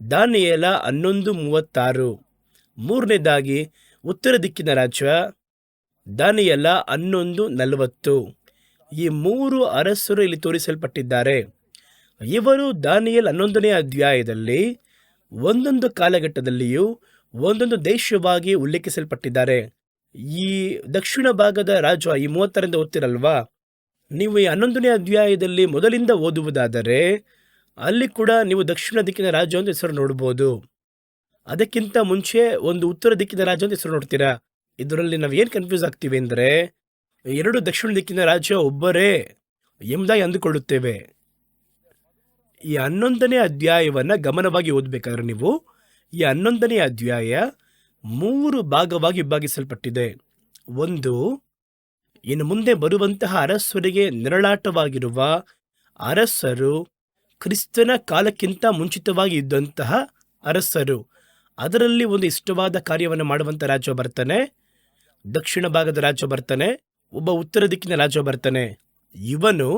ದಾನಿಯೇಲ 11:36. ಮೂರನೇದಾಗಿ, ಉತ್ತರ ದಿಕ್ಕಿನ ರಾಜ ದಾನಿಯೇಲ 11:40. ಈ 3 ಅರಸರು ಇಲ್ಲಿ ತೋರಿಸಲ್ಪಟ್ಟಿದ್ದಾರೆ. ಇವರು ದಾನಿಯೇಲ 11ನೇ ಅಧ್ಯಾಯದಲ್ಲಿ ಒಂದೊಂದು ಕಾಲಘಟ್ಟದಲ್ಲಿಯೂ ಒಂದೊಂದು ದೇಶವಾಗಿ ಉಲ್ಲೇಖಿಸಲ್ಪಟ್ಟಿದ್ದಾರೆ. ಈ ದಕ್ಷಿಣ ಭಾಗದ ರಾಜ ಈ 30ರಿಂದ ಓದ್ತಿರಲ್ವಾ, ನೀವು ಈ 11ನೇ ಅಧ್ಯಾಯದಲ್ಲಿ ಮೊದಲಿಂದ ಓದುವುದಾದರೆ ಅಲ್ಲಿ ಕೂಡ ನೀವು ದಕ್ಷಿಣ ದಿಕ್ಕಿನ ರಾಜ ಅಂತ ಹೆಸರು ನೋಡ್ಬೋದು. ಅದಕ್ಕಿಂತ ಮುಂಚೆ ಒಂದು ಉತ್ತರ ದಿಕ್ಕಿನ ರಾಜ ಅಂತ ಹೆಸರು ನೋಡ್ತೀರಾ. ಇದರಲ್ಲಿ ನಾವು ಏನು ಕನ್ಫ್ಯೂಸ್ ಆಗ್ತೀವಿ ಅಂದರೆ, 2 ದಕ್ಷಿಣ ದಿಕ್ಕಿನ ರಾಜ ಒಬ್ಬರೇ ಎಂಬುದಾಗಿ ಅಂದುಕೊಳ್ಳುತ್ತೇವೆ. ಈ 11ನೇ ಅಧ್ಯಾಯವನ್ನು ಗಮನವಾಗಿ ಓದಬೇಕಾದ್ರೆ ನೀವು ಈ 11ನೇ ಅಧ್ಯಾಯ 3 ಭಾಗವಾಗಿ ವಿಭಾಗಿಸಲ್ಪಟ್ಟಿದೆ. ಒಂದು, ಇನ್ನು ಮುಂದೆ ಬರುವಂತಹ ಅರಸರಿಗೆ ನೆರಳಾಟವಾಗಿರುವ ಅರಸರು ಕ್ರಿಸ್ತನ ಕಾಲಕ್ಕಿಂತ ಮುಂಚಿತವಾಗಿ ಇದ್ದಂತಹ ಅರಸರು. ಅದರಲ್ಲಿ ಒಂದು ಇಷ್ಟವಾದ ಕಾರ್ಯವನ್ನು ಮಾಡುವಂಥ ರಾಜ ಬರ್ತಾನೆ, ದಕ್ಷಿಣ ಭಾಗದ ರಾಜ ಬರ್ತಾನೆ, ಒಬ್ಬ ಉತ್ತರ ದಿಕ್ಕಿನ ರಾಜ ಬರ್ತಾನೆ. ಇವನು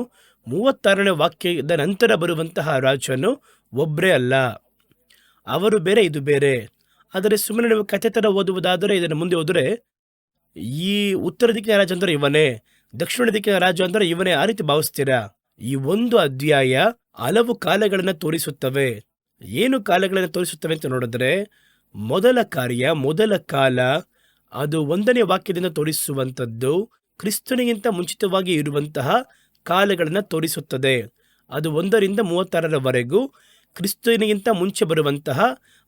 36ನೇ ವಾಕ್ಯದ ನಂತರ ಬರುವಂತಹ ರಾಜನು ಒಬ್ಬರೇ ಅಲ್ಲ, ಅವರು ಬೇರೆ ಇದು ಬೇರೆ. ಆದರೆ ಸುಮ್ಮನೆ ನೀವು ಕಥೆ ಥರ ಓದುವುದಾದರೆ ಇದನ್ನು ಮುಂದೆ ಹೋದರೆ ಈ ಉತ್ತರ ದಿಕ್ಕಿನ ರಾಜ ಅಂದರೆ ಇವನೇ, ದಕ್ಷಿಣ ದಿಕ್ಕಿನ ರಾಜ ಅಂದರೆ ಇವನೇ, ಆ ರೀತಿ ಭಾವಿಸ್ತೀರಾ. ಈ ಒಂದು ಅಧ್ಯಾಯ ಹಲವು ಕಾಲಗಳನ್ನು ತೋರಿಸುತ್ತವೆ. ಏನು ಕಾಲಗಳನ್ನು ತೋರಿಸುತ್ತವೆ ಅಂತ ನೋಡಿದ್ರೆ, ಮೊದಲ ಕಾರ್ಯ, ಮೊದಲ ಕಾಲ, ಅದು 1ನೇ ವಾಕ್ಯದಿಂದ ತೋರಿಸುವಂಥದ್ದು ಕ್ರಿಸ್ತನಿಗಿಂತ ಮುಂಚಿತವಾಗಿ ಇರುವಂತಹ ಕಾಲಗಳನ್ನು ತೋರಿಸುತ್ತದೆ. ಅದು 1ರಿಂದ 36ರವರೆಗೂ ಕ್ರಿಸ್ತನಿಗಿಂತ ಮುಂಚೆ ಬರುವಂತಹ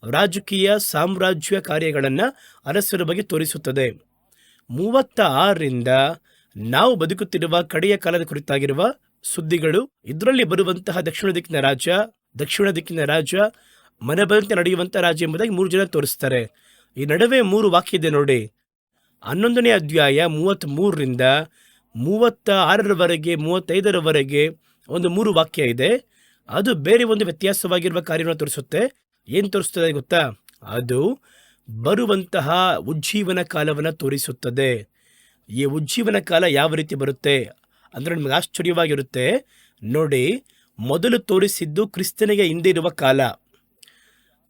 ರಾಜಕೀಯ ಸಾಮ್ರಾಜ್ಯ ಕಾರ್ಯಗಳನ್ನು ಅರಸರ ಬಗ್ಗೆ ತೋರಿಸುತ್ತದೆ. 36ರಿಂದ ನಾವು ಬದುಕುತ್ತಿರುವ ಕಡೆಯ ಕಾಲದ ಕುರಿತಾಗಿರುವ ಸುದ್ದಿಗಳು. ಇದರಲ್ಲಿ ಬರುವಂತಹ ದಕ್ಷಿಣ ದಿಕ್ಕಿನ ರಾಜ ಮನಬಂದಂತೆ ನಡೆಯುವಂಥ ರಾಜ ಎಂಬುದಾಗಿ 3 ಜನ ತೋರಿಸ್ತಾರೆ. ಈ ನಡುವೆ 3 ವಾಕ್ಯ ಇದೆ ನೋಡಿ. 11ನೇ ಅಧ್ಯಾಯ 33ರಿಂದ 36ರವರೆಗೆ 35ರವರೆಗೆ ಒಂದು 3 ವಾಕ್ಯ ಇದೆ. ಅದು ಬೇರೆ ಒಂದು ವ್ಯತ್ಯಾಸವಾಗಿರುವ ಕಾರ್ಯವನ್ನು ತೋರಿಸುತ್ತೆ. ಏನು ತೋರಿಸ್ತದೆ ಗೊತ್ತಾ? ಅದು ಬರುವಂತಹ ಉಜ್ಜೀವನ ಕಾಲವನ್ನು ತೋರಿಸುತ್ತದೆ. ಈ ಉಜ್ಜೀವನ ಕಾಲ ಯಾವ ರೀತಿ ಬರುತ್ತೆ ಅಂದರೆ ನಿಮಗೆ ಆಶ್ಚರ್ಯವಾಗಿರುತ್ತೆ. ನೋಡಿ, ಮೊದಲು ತೋರಿಸಿದ್ದು ಕ್ರಿಸ್ತನಿಗೆ ಹಿಂದೆ ಇರುವ ಕಾಲ.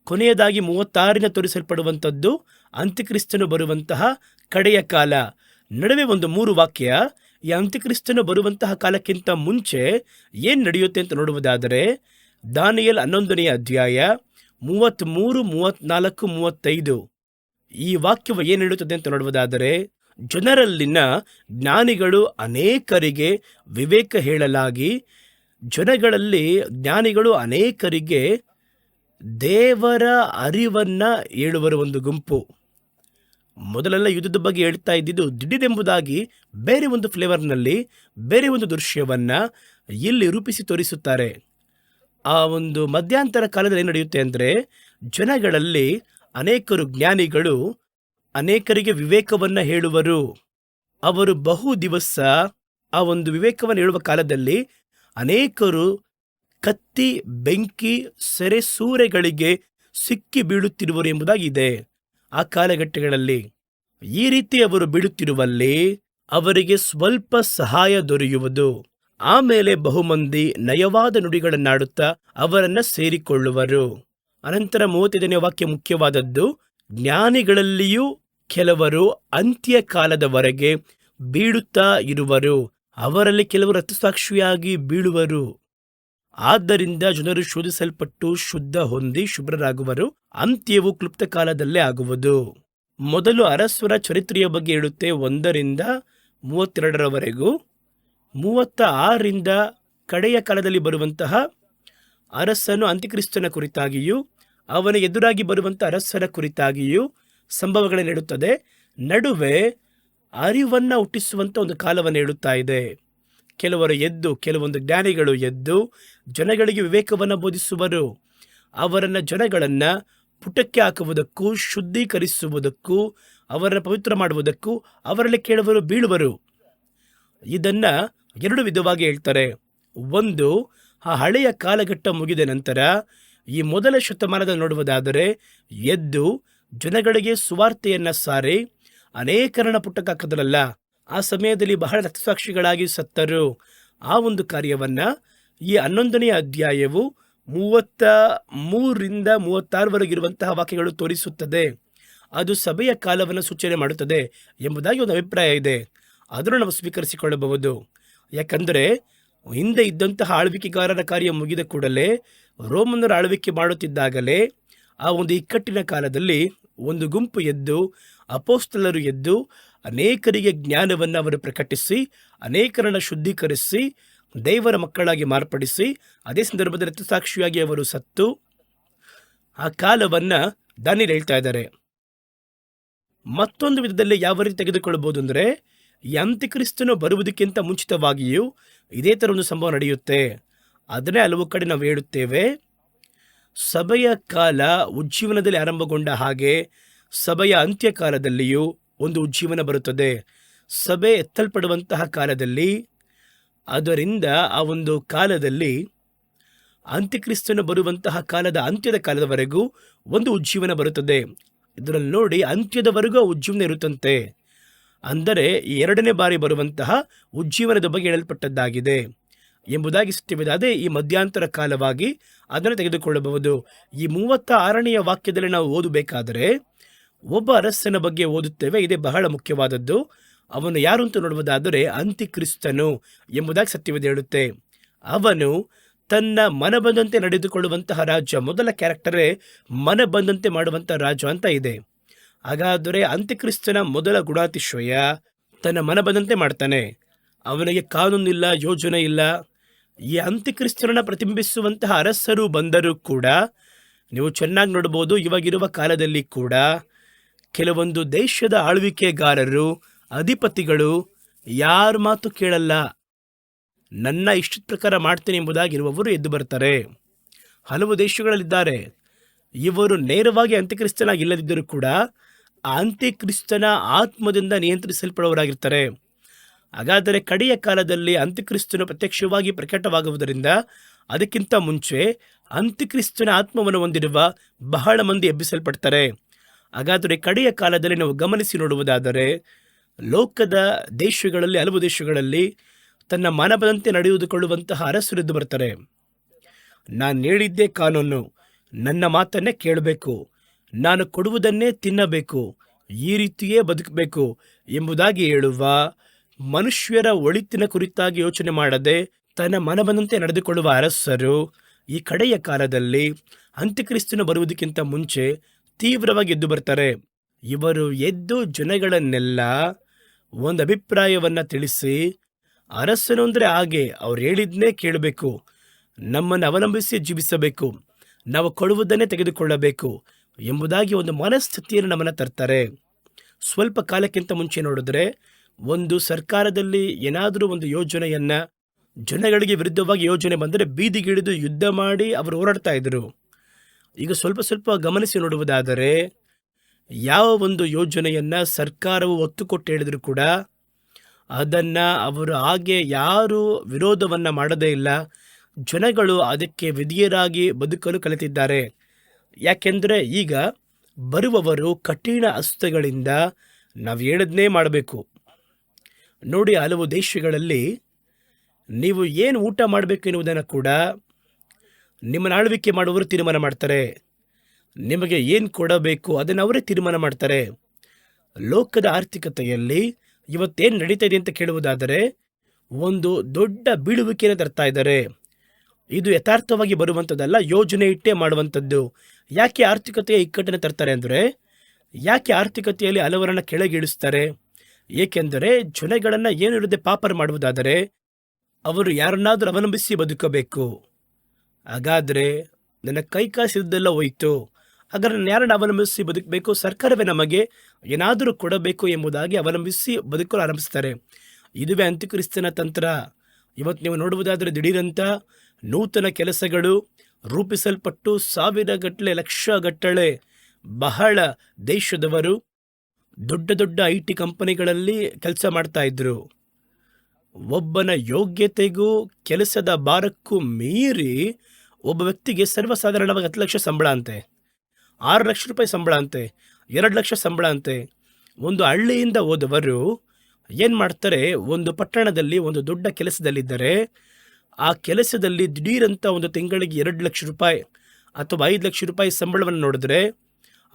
ಕೊನೆಯದಾಗಿ 36ರಿಂದ ತೋರಿಸಲ್ಪಡುವಂಥದ್ದು ಅಂತ್ಯಕ್ರಿಸ್ತನು ಬರುವಂತಹ ಕಡೆಯ ಕಾಲ. ನಡುವೆ ಒಂದು 3 ವಾಕ್ಯ. ಈ ಅಂತ್ಯಕ್ರಿಸ್ತನು ಬರುವಂತಹ ಕಾಲಕ್ಕಿಂತ ಮುಂಚೆ ಏನು ನಡೆಯುತ್ತೆ ಅಂತ ನೋಡುವುದಾದರೆ, ದಾನಿಯೇಲ 11ನೇ ಅಧ್ಯಾಯ 33, 34, 35 ಈ ವಾಕ್ಯವು ಏನು ಹೇಳುತ್ತದೆ ಅಂತ ನೋಡುವುದಾದರೆ, ಜನರಲ್ಲಿನ ಜ್ಞಾನಿಗಳು ಅನೇಕರಿಗೆ ವಿವೇಕ ಹೇಳಲಾಗಿ, ಜನಗಳಲ್ಲಿ ಜ್ಞಾನಿಗಳು ಅನೇಕರಿಗೆ ದೇವರ ಅರಿವನ್ನು ಹೇಳುವರ ಒಂದು ಗುಂಪು. ಮೊದಲೆಲ್ಲ ಯುದ್ಧದ ಬಗ್ಗೆ ಹೇಳ್ತಾ ಇದ್ದಿದ್ದು ದಿಢೀರೆಂಬುದಾಗಿ ಬೇರೆ ಒಂದು ಫ್ಲೇವರ್ನಲ್ಲಿ ಬೇರೆ ಒಂದು ದೃಶ್ಯವನ್ನು ಇಲ್ಲಿ ರೂಪಿಸಿ ತೋರಿಸುತ್ತಾರೆ. ಆ ಒಂದು ಮಧ್ಯಂತರ ಕಾಲದಲ್ಲಿ ಏನು ನಡೆಯುತ್ತೆ ಅಂದರೆ, ಜನಗಳಲ್ಲಿ ಅನೇಕರು ಜ್ಞಾನಿಗಳು ಅನೇಕರಿಗೆ ವಿವೇಕವನ್ನು ಹೇಳುವರು. ಅವರು ಬಹು ದಿವಸ ಆ ಒಂದು ವಿವೇಕವನ್ನು ಹೇಳುವ ಕಾಲದಲ್ಲಿ ಅನೇಕರು ಕತ್ತಿ, ಬೆಂಕಿ, ಸೆರೆಸೂರೆಗಳಿಗೆ ಸಿಕ್ಕಿ ಬೀಳುತ್ತಿರುವರು ಎಂಬುದಾಗಿದೆ. ಆ ಕಾಲಘಟ್ಟಗಳಲ್ಲಿ ಈ ರೀತಿ ಅವರು ಬೀಳುತ್ತಿರುವಲ್ಲಿ ಅವರಿಗೆ ಸ್ವಲ್ಪ ಸಹಾಯ ದೊರೆಯುವುದು. ಆಮೇಲೆ ಬಹುಮಂದಿ ನಯವಾದ ನುಡಿಗಳನ್ನಾಡುತ್ತಾ ಅವರನ್ನು ಸೇರಿಕೊಳ್ಳುವರು. ಅನಂತರ 35ನೇ ವಾಕ್ಯ ಮುಖ್ಯವಾದದ್ದು. ಜ್ಞಾನಿಗಳಲ್ಲಿಯೂ ಕೆಲವರು ಅಂತ್ಯ ಕಾಲದವರೆಗೆ ಬೀಳುತ್ತಾ ಇರುವರು. ಅವರಲ್ಲಿ ಕೆಲವರು ರಕ್ತಸಾಕ್ಷಿಯಾಗಿ ಬೀಳುವರು. ಆದ್ದರಿಂದ ಜನರು ಶೋಧಿಸಲ್ಪಟ್ಟು ಶುದ್ಧ ಹೊಂದಿ ಶುಭ್ರರಾಗುವರು. ಅಂತ್ಯವು ಕ್ಲುಪ್ತ ಕಾಲದಲ್ಲೇ ಆಗುವುದು. ಮೊದಲು ಅರಸರ ಚರಿತ್ರೆಯ ಬಗ್ಗೆ ಹೇಳುತ್ತೆ 1ರಿಂದ 32ರವರೆಗೂ. 36ರಿಂದ ಕಡೆಯ ಕಾಲದಲ್ಲಿ ಬರುವಂತಹ ಅರಸನು ಅಂತ್ಯಕ್ರಿಸ್ತನ ಕುರಿತಾಗಿಯೂ ಅವನ ಎದುರಾಗಿ ಬರುವಂಥ ಅರಸರ ಕುರಿತಾಗಿಯೂ ಸಂಭವಗಳನ್ನು ಹೇಳುತ್ತದೆ. ನಡುವೆ ಅರಿವನ್ನು ಹುಟ್ಟಿಸುವಂಥ ಒಂದು ಕಾಲವನ್ನು ಹೇಳುತ್ತಾ ಇದೆ. ಕೆಲವರು ಎದ್ದು, ಕೆಲವೊಂದು ಜ್ಞಾನಿಗಳು ಎದ್ದು ಜನಗಳಿಗೆ ವಿವೇಕವನ್ನು ಬೋಧಿಸುವರು. ಅವರನ್ನು ಜನಗಳನ್ನು ಪುಟಕ್ಕೆ ಹಾಕುವುದಕ್ಕೂ, ಶುದ್ಧೀಕರಿಸುವುದಕ್ಕೂ, ಅವರನ್ನು ಪವಿತ್ರ ಮಾಡುವುದಕ್ಕೂ ಅವರಲ್ಲಿ ಕೇಳುವರು ಬೀಳುವರು. ಇದನ್ನ ಎರಡು ವಿಧವಾಗಿ ಹೇಳ್ತಾರೆ. ಒಂದು, ಆ ಹಳೆಯ ಕಾಲಘಟ್ಟ ಮುಗಿದ ನಂತರ ಈ ಮೊದಲ ಶತಮಾನದಲ್ಲಿ ನೋಡುವುದಾದರೆ ಎದ್ದು ಜನಗಳಿಗೆ ಸುವಾರ್ತೆಯನ್ನ ಸಾರಿ ಅನೇಕರನ್ನ ಪುಟಕ್ಕೆ ಹಾಕದಲ್ಲ, ಆ ಸಮಯದಲ್ಲಿ ಬಹಳ ರಕ್ತಸಾಕ್ಷಿಗಳಾಗಿ ಸತ್ತರು. ಆ ಒಂದು ಕಾರ್ಯವನ್ನ ಈ 11ನೇ ಅಧ್ಯಾಯವು 33ರಿಂದ 36ವರೆಗಿರುವಂತಹ ವಾಕ್ಯಗಳು ತೋರಿಸುತ್ತದೆ. ಅದು ಸಭೆಯ ಕಾಲವನ್ನು ಸೂಚನೆ ಮಾಡುತ್ತದೆ ಎಂಬುದಾಗಿ ಒಂದು ಅಭಿಪ್ರಾಯ ಇದೆ. ಅದನ್ನು ನಾವು ಸ್ವೀಕರಿಸಿಕೊಳ್ಳಬಹುದು. ಯಾಕಂದರೆ ಹಿಂದೆ ಇದ್ದಂತಹ ಆಳ್ವಿಕೆಗಾರರ ಕಾರ್ಯ ಮುಗಿದ ಕೂಡಲೇ ರೋಮನ್ನರ ಆಳ್ವಿಕೆ ಮಾಡುತ್ತಿದ್ದಾಗಲೇ ಆ ಒಂದು ಇಕ್ಕಟ್ಟಿನ ಕಾಲದಲ್ಲಿ ಒಂದು ಗುಂಪು ಎದ್ದು, ಅಪೋಸ್ತಲರು ಎದ್ದು ಅನೇಕರಿಗೆ ಜ್ಞಾನವನ್ನು ಅವರು ಪ್ರಕಟಿಸಿ ಅನೇಕರನ್ನು ಶುದ್ಧೀಕರಿಸಿ ದೇವರ ಮಕ್ಕಳಾಗಿ ಮಾರ್ಪಡಿಸಿ ಅದೇ ಸಂದರ್ಭದಲ್ಲಿ ರಕ್ತಸಾಕ್ಷಿಯಾಗಿ ಅವರು ಸತ್ತು ಆ ಕಾಲವನ್ನು ದಾನಿಯೇಲ್ ಹೇಳ್ತಾ ಇದ್ದಾರೆ. ಮತ್ತೊಂದು ವಿಧದಲ್ಲಿ ಯಾವ ರೀತಿ ತೆಗೆದುಕೊಳ್ಳಬಹುದು ಅಂದರೆ, ಈ ಅಂತ್ಯಕ್ರಿಸ್ತನು ಬರುವುದಕ್ಕಿಂತ ಮುಂಚಿತವಾಗಿಯೂ ಇದೇ ಥರ ಒಂದು ಸಂಭವ ನಡೆಯುತ್ತೆ. ಅದನ್ನೇ ಹಲವು ಕಡೆ ನಾವು ಹೇಳುತ್ತೇವೆ. ಸಭೆಯ ಕಾಲ ಉಜ್ಜೀವನದಲ್ಲಿ ಆರಂಭಗೊಂಡ ಹಾಗೆ ಸಭೆಯ ಅಂತ್ಯಕಾಲದಲ್ಲಿಯೂ ಒಂದು ಉಜ್ಜೀವನ ಬರುತ್ತದೆ. ಸಭೆ ಎತ್ತಲ್ಪಡುವಂತಹ ಕಾಲದಲ್ಲಿ, ಅದರಿಂದ ಆ ಒಂದು ಕಾಲದಲ್ಲಿ ಅಂತ್ಯಕ್ರಿಸ್ತನು ಬರುವಂತಹ ಕಾಲದ ಅಂತ್ಯದ ಕಾಲದವರೆಗೂ ಒಂದು ಉಜ್ಜೀವನ ಬರುತ್ತದೆ. ಇದರಲ್ಲಿ ನೋಡಿ, ಅಂತ್ಯದವರೆಗೂ ಉಜ್ಜೀವನ ಇರುತ್ತಂತೆ. ಅಂದರೆ ಈ ಎರಡನೇ ಬಾರಿ ಬರುವಂತಹ ಉಜ್ಜೀವನದ ಬಗ್ಗೆ ಹೇಳಲ್ಪಟ್ಟದ್ದಾಗಿದೆ ಎಂಬುದಾಗಿ ಸತ್ಯವಿದೆ. ಅದೇ ಈ ಮಧ್ಯಂತರ ಕಾಲವಾಗಿ ಅದನ್ನು ತೆಗೆದುಕೊಳ್ಳಬಹುದು. ಈ 36ನೇ ವಾಕ್ಯದಲ್ಲಿ ನಾವು ಓದಬೇಕಾದರೆ ಒಬ್ಬ ಅರಸನ ಬಗ್ಗೆ ಓದುತ್ತೇವೆ. ಇದೇ ಬಹಳ ಮುಖ್ಯವಾದದ್ದು. ಅವನು ಯಾರು ಅಂತ ನೋಡುವುದಾದರೆ ಅಂತ್ಯಕ್ರಿಸ್ತನು ಎಂಬುದಾಗಿ ಸತ್ಯವಿದೆ ಹೇಳುತ್ತೆ. ಅವನು ತನ್ನ ಮನ ಬಂದಂತೆ ನಡೆದುಕೊಳ್ಳುವಂತಹ ರಾಜ. ಮೊದಲ ಕ್ಯಾರೆಕ್ಟರೇ ಮನ ಬಂದಂತೆ ಮಾಡುವಂತಹ ರಾಜ ಅಂತ ಇದೆ. ಹಾಗಾದರೆ ಅಂತ್ಯಕ್ರಿಸ್ತನ ಮೊದಲ ಗುಣಾತಿಶಯ ತನ್ನ ಮನ ಬಂದಂತೆ ಮಾಡ್ತಾನೆ. ಅವನಿಗೆ ಕಾನೂನಿಲ್ಲ, ಯೋಜನೆ ಇಲ್ಲ. ಈ ಅಂತ್ಯಕ್ರಿಸ್ತನನ್ನು ಪ್ರತಿಬಿಂಬಿಸುವಂತಹ ಅರಸರು ಬಂದರೂ ಕೂಡ ನೀವು ಚೆನ್ನಾಗಿ ನೋಡ್ಬೋದು, ಇವಾಗಿರುವ ಕಾಲದಲ್ಲಿ ಕೂಡ ಕೆಲವೊಂದು ದೇಶದ ಆಳ್ವಿಕೆಗಾರರು, ಅಧಿಪತಿಗಳು ಯಾರ ಮಾತು ಕೇಳಲ್ಲ. ನನ್ನ ಇಷ್ಟದ ಪ್ರಕಾರ ಮಾಡ್ತೇನೆ ಎಂಬುದಾಗಿರುವವರು ಎದ್ದು ಬರ್ತಾರೆ. ಹಲವು ದೇಶಗಳಲ್ಲಿದ್ದಾರೆ. ಇವರು ನೇರವಾಗಿ ಅಂತ್ಯಕ್ರಿಸ್ತನಾಗಿ ಇಲ್ಲದಿದ್ದರೂ ಕೂಡ ಆ ಅಂತ್ಯಕ್ರಿಸ್ತನ ಆತ್ಮದಿಂದ ನಿಯಂತ್ರಿಸಲ್ಪಡುವವರಾಗಿರ್ತಾರೆ. ಹಾಗಾದರೆ ಕಡೆಯ ಕಾಲದಲ್ಲಿ ಅಂತ್ಯಕ್ರಿಸ್ತನು ಪ್ರತ್ಯಕ್ಷವಾಗಿ ಪ್ರಕಟವಾಗುವುದರಿಂದ ಅದಕ್ಕಿಂತ ಮುಂಚೆ ಅಂತ್ಯಕ್ರಿಸ್ತನ ಆತ್ಮವನ್ನು ಹೊಂದಿರುವ ಬಹಳ ಮಂದಿ ಎಬ್ಬಿಸಲ್ಪಡ್ತಾರೆ. ಹಾಗಾದರೆ ಕಡೆಯ ಕಾಲದಲ್ಲಿ ನಾವು ಗಮನಿಸಿ ನೋಡುವುದಾದರೆ ಲೋಕದ ದೇಶಗಳಲ್ಲಿ, ಹಲವು ದೇಶಗಳಲ್ಲಿ ತನ್ನ ಮನಬಂದಂತೆ ನಡೆದುಕೊಳ್ಳುವಂತಹ ಅರಸರು ಎದ್ದು ಬರ್ತಾರೆ. ನಾನು ಹೇಳಿದ್ದೇ ಕಾನೂನು, ನನ್ನ ಮಾತನ್ನೇ ಕೇಳಬೇಕು, ನಾನು ಕೊಡುವುದನ್ನೇ ತಿನ್ನಬೇಕು, ಈ ರೀತಿಯೇ ಬದುಕಬೇಕು ಎಂಬುದಾಗಿ ಹೇಳುವ ಮನುಷ್ಯರ ಒಳಿತಿನ ಕುರಿತಾಗಿ ಯೋಚನೆ ಮಾಡದೆ ತನ್ನ ಮನಬಂದಂತೆ ನಡೆದುಕೊಳ್ಳುವ ಅರಸರು ಈ ಕಡೆಯ ಕಾಲದಲ್ಲಿ ಅಂತ್ಯಕ್ರಿಸ್ತನು ಬರುವುದಕ್ಕಿಂತ ಮುಂಚೆ ತೀವ್ರವಾಗಿ ಎದ್ದು ಬರ್ತಾರೆ. ಇವರು ಎದ್ದು ಜನಗಳನ್ನೆಲ್ಲ ಒಂದು ಅಭಿಪ್ರಾಯವನ್ನು ತಿಳಿಸಿ, ಅರಸನು ಅಂದರೆ ಹಾಗೆ, ಅವ್ರು ಹೇಳಿದ್ನೇ ಕೇಳಬೇಕು, ನಮ್ಮನ್ನು ಅವಲಂಬಿಸಿ ಜೀವಿಸಬೇಕು, ನಾವು ಕೊಡುವುದನ್ನೇ ತೆಗೆದುಕೊಳ್ಳಬೇಕು ಎಂಬುದಾಗಿ ಒಂದು ಮನಸ್ಥಿತಿಯನ್ನು ನಮ್ಮನ್ನು ತರ್ತಾರೆ. ಸ್ವಲ್ಪ ಕಾಲಕ್ಕಿಂತ ಮುಂಚೆ ನೋಡಿದ್ರೆ ಒಂದು ಸರ್ಕಾರದಲ್ಲಿ ಏನಾದರೂ ಒಂದು ಯೋಜನೆಯನ್ನು ಜನಗಳಿಗೆ ವಿರುದ್ಧವಾಗಿ ಯೋಜನೆ ಬಂದರೆ ಬೀದಿಗಿಳಿದು ಯುದ್ಧ ಮಾಡಿ ಅವರು ಹೋರಾಡ್ತಾ ಇದ್ರು. ಈಗ ಸ್ವಲ್ಪ ಸ್ವಲ್ಪ ಗಮನಿಸಿ ನೋಡುವುದಾದರೆ ಯಾವ ಒಂದು ಯೋಜನೆಯನ್ನು ಸರ್ಕಾರವು ಒತ್ತು ಕೊಟ್ಟು ಹೇಳಿದರೂ ಕೂಡ ಅದನ್ನು ಅವರು ಹಾಗೆ ಯಾರು ವಿರೋಧವನ್ನು ಮಾಡದೇ ಇಲ್ಲ. ಜನಗಳು ಅದಕ್ಕೆ ವಿಧಿಯರಾಗಿ ಬದುಕಲು ಕಲಿತಿದ್ದಾರೆ. ಯಾಕೆಂದರೆ ಈಗ ಬರುವವರು ಕಠಿಣ ಹಸ್ತಗಳಿಂದ ನಾವು ಹೇಳಿದ್ನೇ ಮಾಡಬೇಕು. ನೋಡಿ, ಹಲವು ದೇಶಗಳಲ್ಲಿ ನೀವು ಏನು ಊಟ ಮಾಡಬೇಕು ಎನ್ನುವುದನ್ನು ಕೂಡ ನಿಮ್ಮನ್ನು ಆಳ್ವಿಕೆ ಮಾಡುವವರು ತೀರ್ಮಾನ ಮಾಡ್ತಾರೆ. ನಿಮಗೆ ಏನು ಕೊಡಬೇಕು ಅದನ್ನು ಅವರೇ ತೀರ್ಮಾನ ಮಾಡ್ತಾರೆ. ಲೋಕದ ಆರ್ಥಿಕತೆಯಲ್ಲಿ ಇವತ್ತೇನು ನಡೀತಾ ಇದೆ ಅಂತ ಕೇಳುವುದಾದರೆ ಒಂದು ದೊಡ್ಡ ಬೀಳುವಿಕೆಯನ್ನು ತರ್ತಾ ಇದ್ದಾರೆ. ಇದು ಯಥಾರ್ಥವಾಗಿ ಬರುವಂಥದ್ದಲ್ಲ, ಯೋಜನೆ ಇಟ್ಟೇ ಮಾಡುವಂಥದ್ದು. ಯಾಕೆ ಆರ್ಥಿಕತೆಯ ಇಕ್ಕಟ್ಟನ್ನು ತರ್ತಾರೆ ಅಂದರೆ, ಯಾಕೆ ಆರ್ಥಿಕತೆಯಲ್ಲಿ ಹಲವರನ್ನು ಕೆಳಗಿಳಿಸ್ತಾರೆ? ಏಕೆಂದರೆ ಜನಗಳನ್ನು ಏನಿರದೆ ಪಾಪರ ಮಾಡುವುದಾದರೆ ಅವರು ಯಾರನ್ನಾದರೂ ಅವಲಂಬಿಸಿ ಬದುಕಬೇಕು. ಹಾಗಾದರೆ ನನ್ನ ಕೈ ಕಾಸಿದ್ದೆಲ್ಲ ಹೋಯಿತು, ಹಾಗಾದ್ರೆ ನಾನು ಯಾರನ್ನು ಅವಲಂಬಿಸಿ ಬದುಕಬೇಕು? ಸರ್ಕಾರವೇ ನಮಗೆ ಏನಾದರೂ ಕೊಡಬೇಕು ಎಂಬುದಾಗಿ ಅವಲಂಬಿಸಿ ಬದುಕಲು ಆರಂಭಿಸ್ತಾರೆ. ಇದುವೇ ಅಂತ್ಯಕ್ರಿಸ್ತನ ತಂತ್ರ. ಇವತ್ತು ನೀವು ನೋಡುವುದಾದರೆ ದಿಢೀರಂತ ನೂತನ ಕೆಲಸಗಳು, ರೂಪಿಸಲ್ಪಟ್ಟು ಸಾವಿರಗಟ್ಟಲೆ ಲಕ್ಷಗಟ್ಟಲೆ ಬಹಳ ದೇಶದವರು ದೊಡ್ಡ ದೊಡ್ಡ IT ಕಂಪನಿಗಳಲ್ಲಿ ಕೆಲಸ ಮಾಡ್ತಾ ಇದ್ರು. ಒಬ್ಬನ ಯೋಗ್ಯತೆಗೂ ಕೆಲಸದ ಭಾರಕ್ಕೂ ಮೀರಿ ಒಬ್ಬ ವ್ಯಕ್ತಿಗೆ ಸರ್ವಸಾಧಾರಣವಾಗಿ 10 ಲಕ್ಷ ಸಂಬಳ ಅಂತೆ, 6 ಲಕ್ಷ ರೂಪಾಯಿ ಸಂಬಳ ಅಂತೆ, 2 ಲಕ್ಷ ಸಂಬಳ ಅಂತೆ. ಒಂದು ಹಳ್ಳಿಯಿಂದ ಹೋದವರು ಏನು ಮಾಡ್ತಾರೆ, ಒಂದು ಪಟ್ಟಣದಲ್ಲಿ ಒಂದು ದೊಡ್ಡ ಕೆಲಸದಲ್ಲಿದ್ದರೆ ಆ ಕೆಲಸದಲ್ಲಿ ದಿಢೀರಂತ ಒಂದು ತಿಂಗಳಿಗೆ 2 ಲಕ್ಷ ರೂಪಾಯಿ ಅಥವಾ 5 ಲಕ್ಷ ರೂಪಾಯಿ ಸಂಬಳವನ್ನು ನೋಡಿದ್ರೆ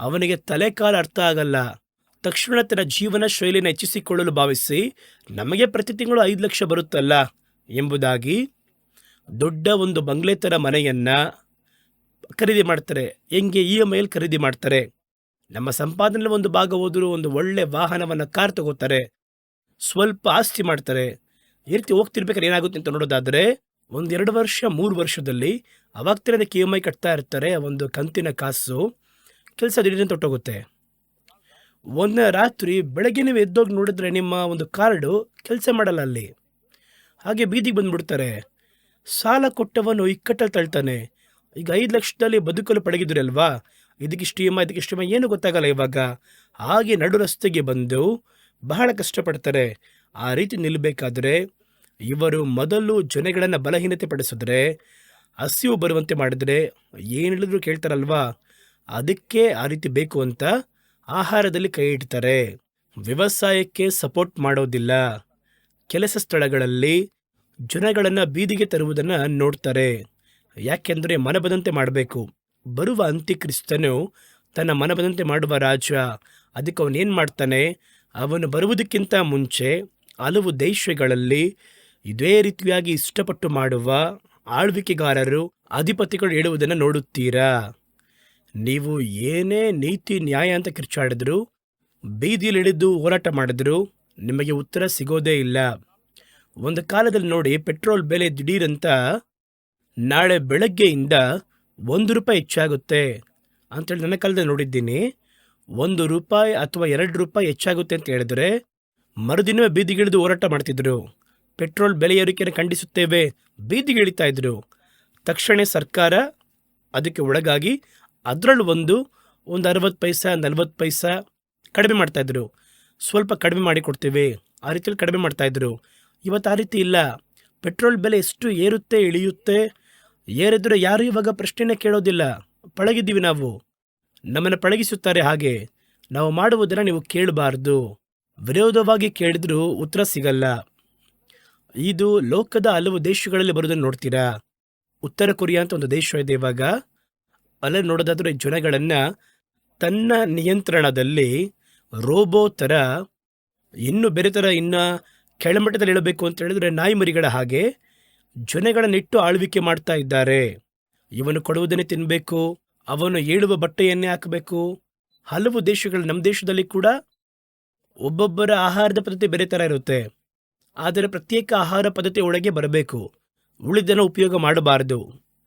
ಅವನಿಗೆ ತಲೆ ಕಾಲು ಅರ್ಥ ಆಗಲ್ಲ. ತಕ್ಷಣ ತನ್ನ ಜೀವನ ಶೈಲಿಯನ್ನು ಹೆಚ್ಚಿಸಿಕೊಳ್ಳಲು ಭಾವಿಸಿ ನಮಗೆ ಪ್ರತಿ ತಿಂಗಳು 5 ಲಕ್ಷ ಬರುತ್ತಲ್ಲ ಎಂಬುದಾಗಿ ದೊಡ್ಡ ಒಂದು ಬಂಗ್ಲೆ ಥರ ಮನೆಯನ್ನು ಖರೀದಿ ಮಾಡ್ತಾರೆ. ಹೆಂಗೆ EMI ಖರೀದಿ ಮಾಡ್ತಾರೆ. ನಮ್ಮ ಸಂಪಾದನೆಯಲ್ಲಿ ಒಂದು ಭಾಗ ಹೋದರೂ ಒಂದು ಒಳ್ಳೆ ವಾಹನವನ್ನು, ಕಾರ್ ತಗೋತಾರೆ, ಸ್ವಲ್ಪ ಆಸ್ತಿ ಮಾಡ್ತಾರೆ. ಈ ರೀತಿ ಹೋಗ್ತಿರ್ಬೇಕಾದ್ರೆ ಏನಾಗುತ್ತೆ ಅಂತ ನೋಡೋದಾದರೆ 1-2 ವರ್ಷ 3 ವರ್ಷದಲ್ಲಿ ಅವಾಗ್ತಿರ ಅದಕ್ಕೆ EMI ಕಟ್ತಾ ಇರ್ತಾರೆ. ಒಂದು ಕಂತಿನ ಕಾಸು ಕೆಲಸ ದಿಢೀರಂತ ಹೊಟ್ಟೋಗುತ್ತೆ. ಒಂದು ರಾತ್ರಿ ಬೆಳಗ್ಗೆ ನೀವು ಎದ್ದೋಗಿ ನೋಡಿದ್ರೆ ನಿಮ್ಮ ಒಂದು ಕಾರ್ಡು ಕೆಲಸ ಮಾಡಲ್ಲ ಅಲ್ಲಿ. ಹಾಗೆ ಬೀದಿಗೆ ಬಂದುಬಿಡ್ತಾರೆ. ಸಾಲ ಕೊಟ್ಟವನು ಇಕ್ಕಟ್ಟಲ್ಲಿ ತಳ್ತಾನೆ. ಈಗ 5 ಲಕ್ಷದಲ್ಲಿ ಬದುಕಲು ಪಳಗಿದ್ರಿ ಅಲ್ವಾ, ಇದಕ್ಕಿಷ್ಟು EMI ಏನು ಗೊತ್ತಾಗಲ್ಲ ಇವಾಗ. ಹಾಗೆ ನಡು ರಸ್ತೆಗೆ ಬಂದು ಬಹಳ ಕಷ್ಟಪಡ್ತಾರೆ. ಆ ರೀತಿ ನಿಲ್ಲಬೇಕಾದ್ರೆ ಇವರು ಮೊದಲು ಜನಗಳನ್ನು ಬಲಹೀನತೆ ಪಡಿಸಿದ್ರೆ, ಹಸಿವು ಬರುವಂತೆ ಮಾಡಿದ್ರೆ ಏನು ಹೇಳಿದ್ರು ಕೇಳ್ತಾರಲ್ವಾ, ಅದಕ್ಕೆ ಆ ರೀತಿ ಬೇಕು ಅಂತ ಆಹಾರದಲ್ಲಿ ಕೈ ಇಡ್ತಾರೆ. ವ್ಯವಸಾಯಕ್ಕೆ ಸಪೋರ್ಟ್ ಮಾಡೋದಿಲ್ಲ. ಕೆಲಸ ಸ್ಥಳಗಳಲ್ಲಿ ಜನಗಳನ್ನು ಬೀದಿಗೆ ತರುವುದನ್ನು ನೋಡ್ತಾರೆ. ಯಾಕೆಂದರೆ ಮನಬಂದಂತೆ ಮಾಡಬೇಕು. ಬರುವ ಅಂತ್ಯಕ್ರಿಸ್ತನು ತನ್ನ ಮನಬಂದಂತೆ ಮಾಡುವ ರಾಜ. ಅದಕ್ಕೆ ಅವನೇನು ಮಾಡ್ತಾನೆ, ಅವನು ಬರುವುದಕ್ಕಿಂತ ಮುಂಚೆ ಹಲವು ದೇಶಗಳಲ್ಲಿ ಇದೇ ರೀತಿಯಾಗಿ ಇಷ್ಟಪಟ್ಟು ಮಾಡುವ ಆಳ್ವಿಕೆಗಾರರು, ಅಧಿಪತಿಗಳು ಹೇಳುವುದನ್ನು ನೋಡುತ್ತೀರಾ. ನೀವು ಏನೇ ನೀತಿ ನ್ಯಾಯ ಅಂತ ಕಿರ್ಚಾಡಿದ್ರು, ಬೀದಿಯಲ್ಲಿ ಇಳಿದು ಹೋರಾಟ ಮಾಡಿದ್ರು ನಿಮಗೆ ಉತ್ತರ ಸಿಗೋದೇ ಇಲ್ಲ. ಒಂದು ಕಾಲದಲ್ಲಿ ನೋಡಿ, ಪೆಟ್ರೋಲ್ ಬೆಲೆ ದಿಢೀರಂತ ನಾಳೆ ಬೆಳಗ್ಗೆಯಿಂದ 1 ರೂಪಾಯಿ ಹೆಚ್ಚಾಗುತ್ತೆ ಅಂತೇಳಿ ನನ್ನ ಕಾಲದಲ್ಲಿ ನೋಡಿದ್ದೀನಿ. 1 ರೂಪಾಯಿ ಅಥವಾ 2 ರೂಪಾಯಿ ಹೆಚ್ಚಾಗುತ್ತೆ ಅಂತ ಹೇಳಿದ್ರೆ ಮರುದಿನವೇ ಬೀದಿಗಿಳಿದು ಹೋರಾಟ ಮಾಡ್ತಿದ್ರು. ಪೆಟ್ರೋಲ್ ಬೆಲೆ ಏರಿಕೆಯನ್ನು ಖಂಡಿಸುತ್ತೇವೆ, ಬೀದಿಗಿಳಿತಾ ಇದ್ರು. ತಕ್ಷಣ ಸರ್ಕಾರ ಅದಕ್ಕೆ ಒಳಗಾಗಿ ಅದರಲ್ಲೂ ಒಂದು 60 ಪೈಸೆ 40 ಪೈಸೆ ಕಡಿಮೆ ಮಾಡ್ತಾಯಿದ್ರು. ಸ್ವಲ್ಪ ಕಡಿಮೆ ಮಾಡಿ ಕೊಡ್ತೀವಿ, ಆ ರೀತಿಯಲ್ಲಿ ಕಡಿಮೆ ಮಾಡ್ತಾಯಿದ್ರು. ಇವತ್ತು ಆ ರೀತಿ ಇಲ್ಲ. ಪೆಟ್ರೋಲ್ ಬೆಲೆ ಎಷ್ಟು ಏರುತ್ತೆ ಇಳಿಯುತ್ತೆ. ಏರಿದ್ರೆ ಯಾರು ಇವಾಗ ಪ್ರಶ್ನೆನೇ ಕೇಳೋದಿಲ್ಲ. ಪಳಗಿದ್ದೀವಿ ನಾವು, ನಮ್ಮನ್ನು ಪಳಗಿಸುತ್ತಾರೆ. ಹಾಗೆ ನಾವು ಮಾಡುವುದನ್ನು ನೀವು ಕೇಳಬಾರ್ದು. ವಿರೋಧವಾಗಿ ಕೇಳಿದ್ರೂ ಉತ್ತರ ಸಿಗಲ್ಲ. ಇದು ಲೋಕದ ಹಲವು ದೇಶಗಳಲ್ಲಿ ಬರೋದನ್ನು ನೋಡ್ತೀರಾ. ಉತ್ತರ ಕೊರಿಯಾ ಅಂತ ಒಂದು ದೇಶ ಇದೆ ಇವಾಗ. ಅಲ್ಲೇ ನೋಡೋದಾದ್ರೆ ಜನಗಳನ್ನು ತನ್ನ ನಿಯಂತ್ರಣದಲ್ಲಿ ರೋಬೋ ಥರ, ಇನ್ನೂ ಬೇರೆ ಥರ, ಇನ್ನು ಕೆಳಮಟ್ಟದಲ್ಲಿ ಹೇಳಬೇಕು ಅಂತ ಹೇಳಿದ್ರೆ ನಾಯಿ ಮರಿಗಳ ಹಾಗೆ ಜನಗಳನ್ನಿಟ್ಟು ಆಳ್ವಿಕೆ ಮಾಡ್ತಾ ಇದ್ದಾರೆ. ಇವನು ಕೊಡುವುದನ್ನೇ ತಿನ್ನಬೇಕು, ಅವನು ಹೇಳುವ ಬಟ್ಟೆಯನ್ನೇ ಹಾಕಬೇಕು. ಹಲವು ದೇಶಗಳು, ನಮ್ಮ ದೇಶದಲ್ಲಿ ಕೂಡ ಒಬ್ಬೊಬ್ಬರ ಆಹಾರದ ಪದ್ಧತಿ ಬೇರೆ ಥರ ಇರುತ್ತೆ. ಆದರೆ ಪ್ರತ್ಯೇಕ ಆಹಾರ ಪದ್ಧತಿ ಒಳಗೆ ಬರಬೇಕು. ಉಳಿದನ್ನು ಉಪಯೋಗ ಮಾಡಬಾರ್ದು.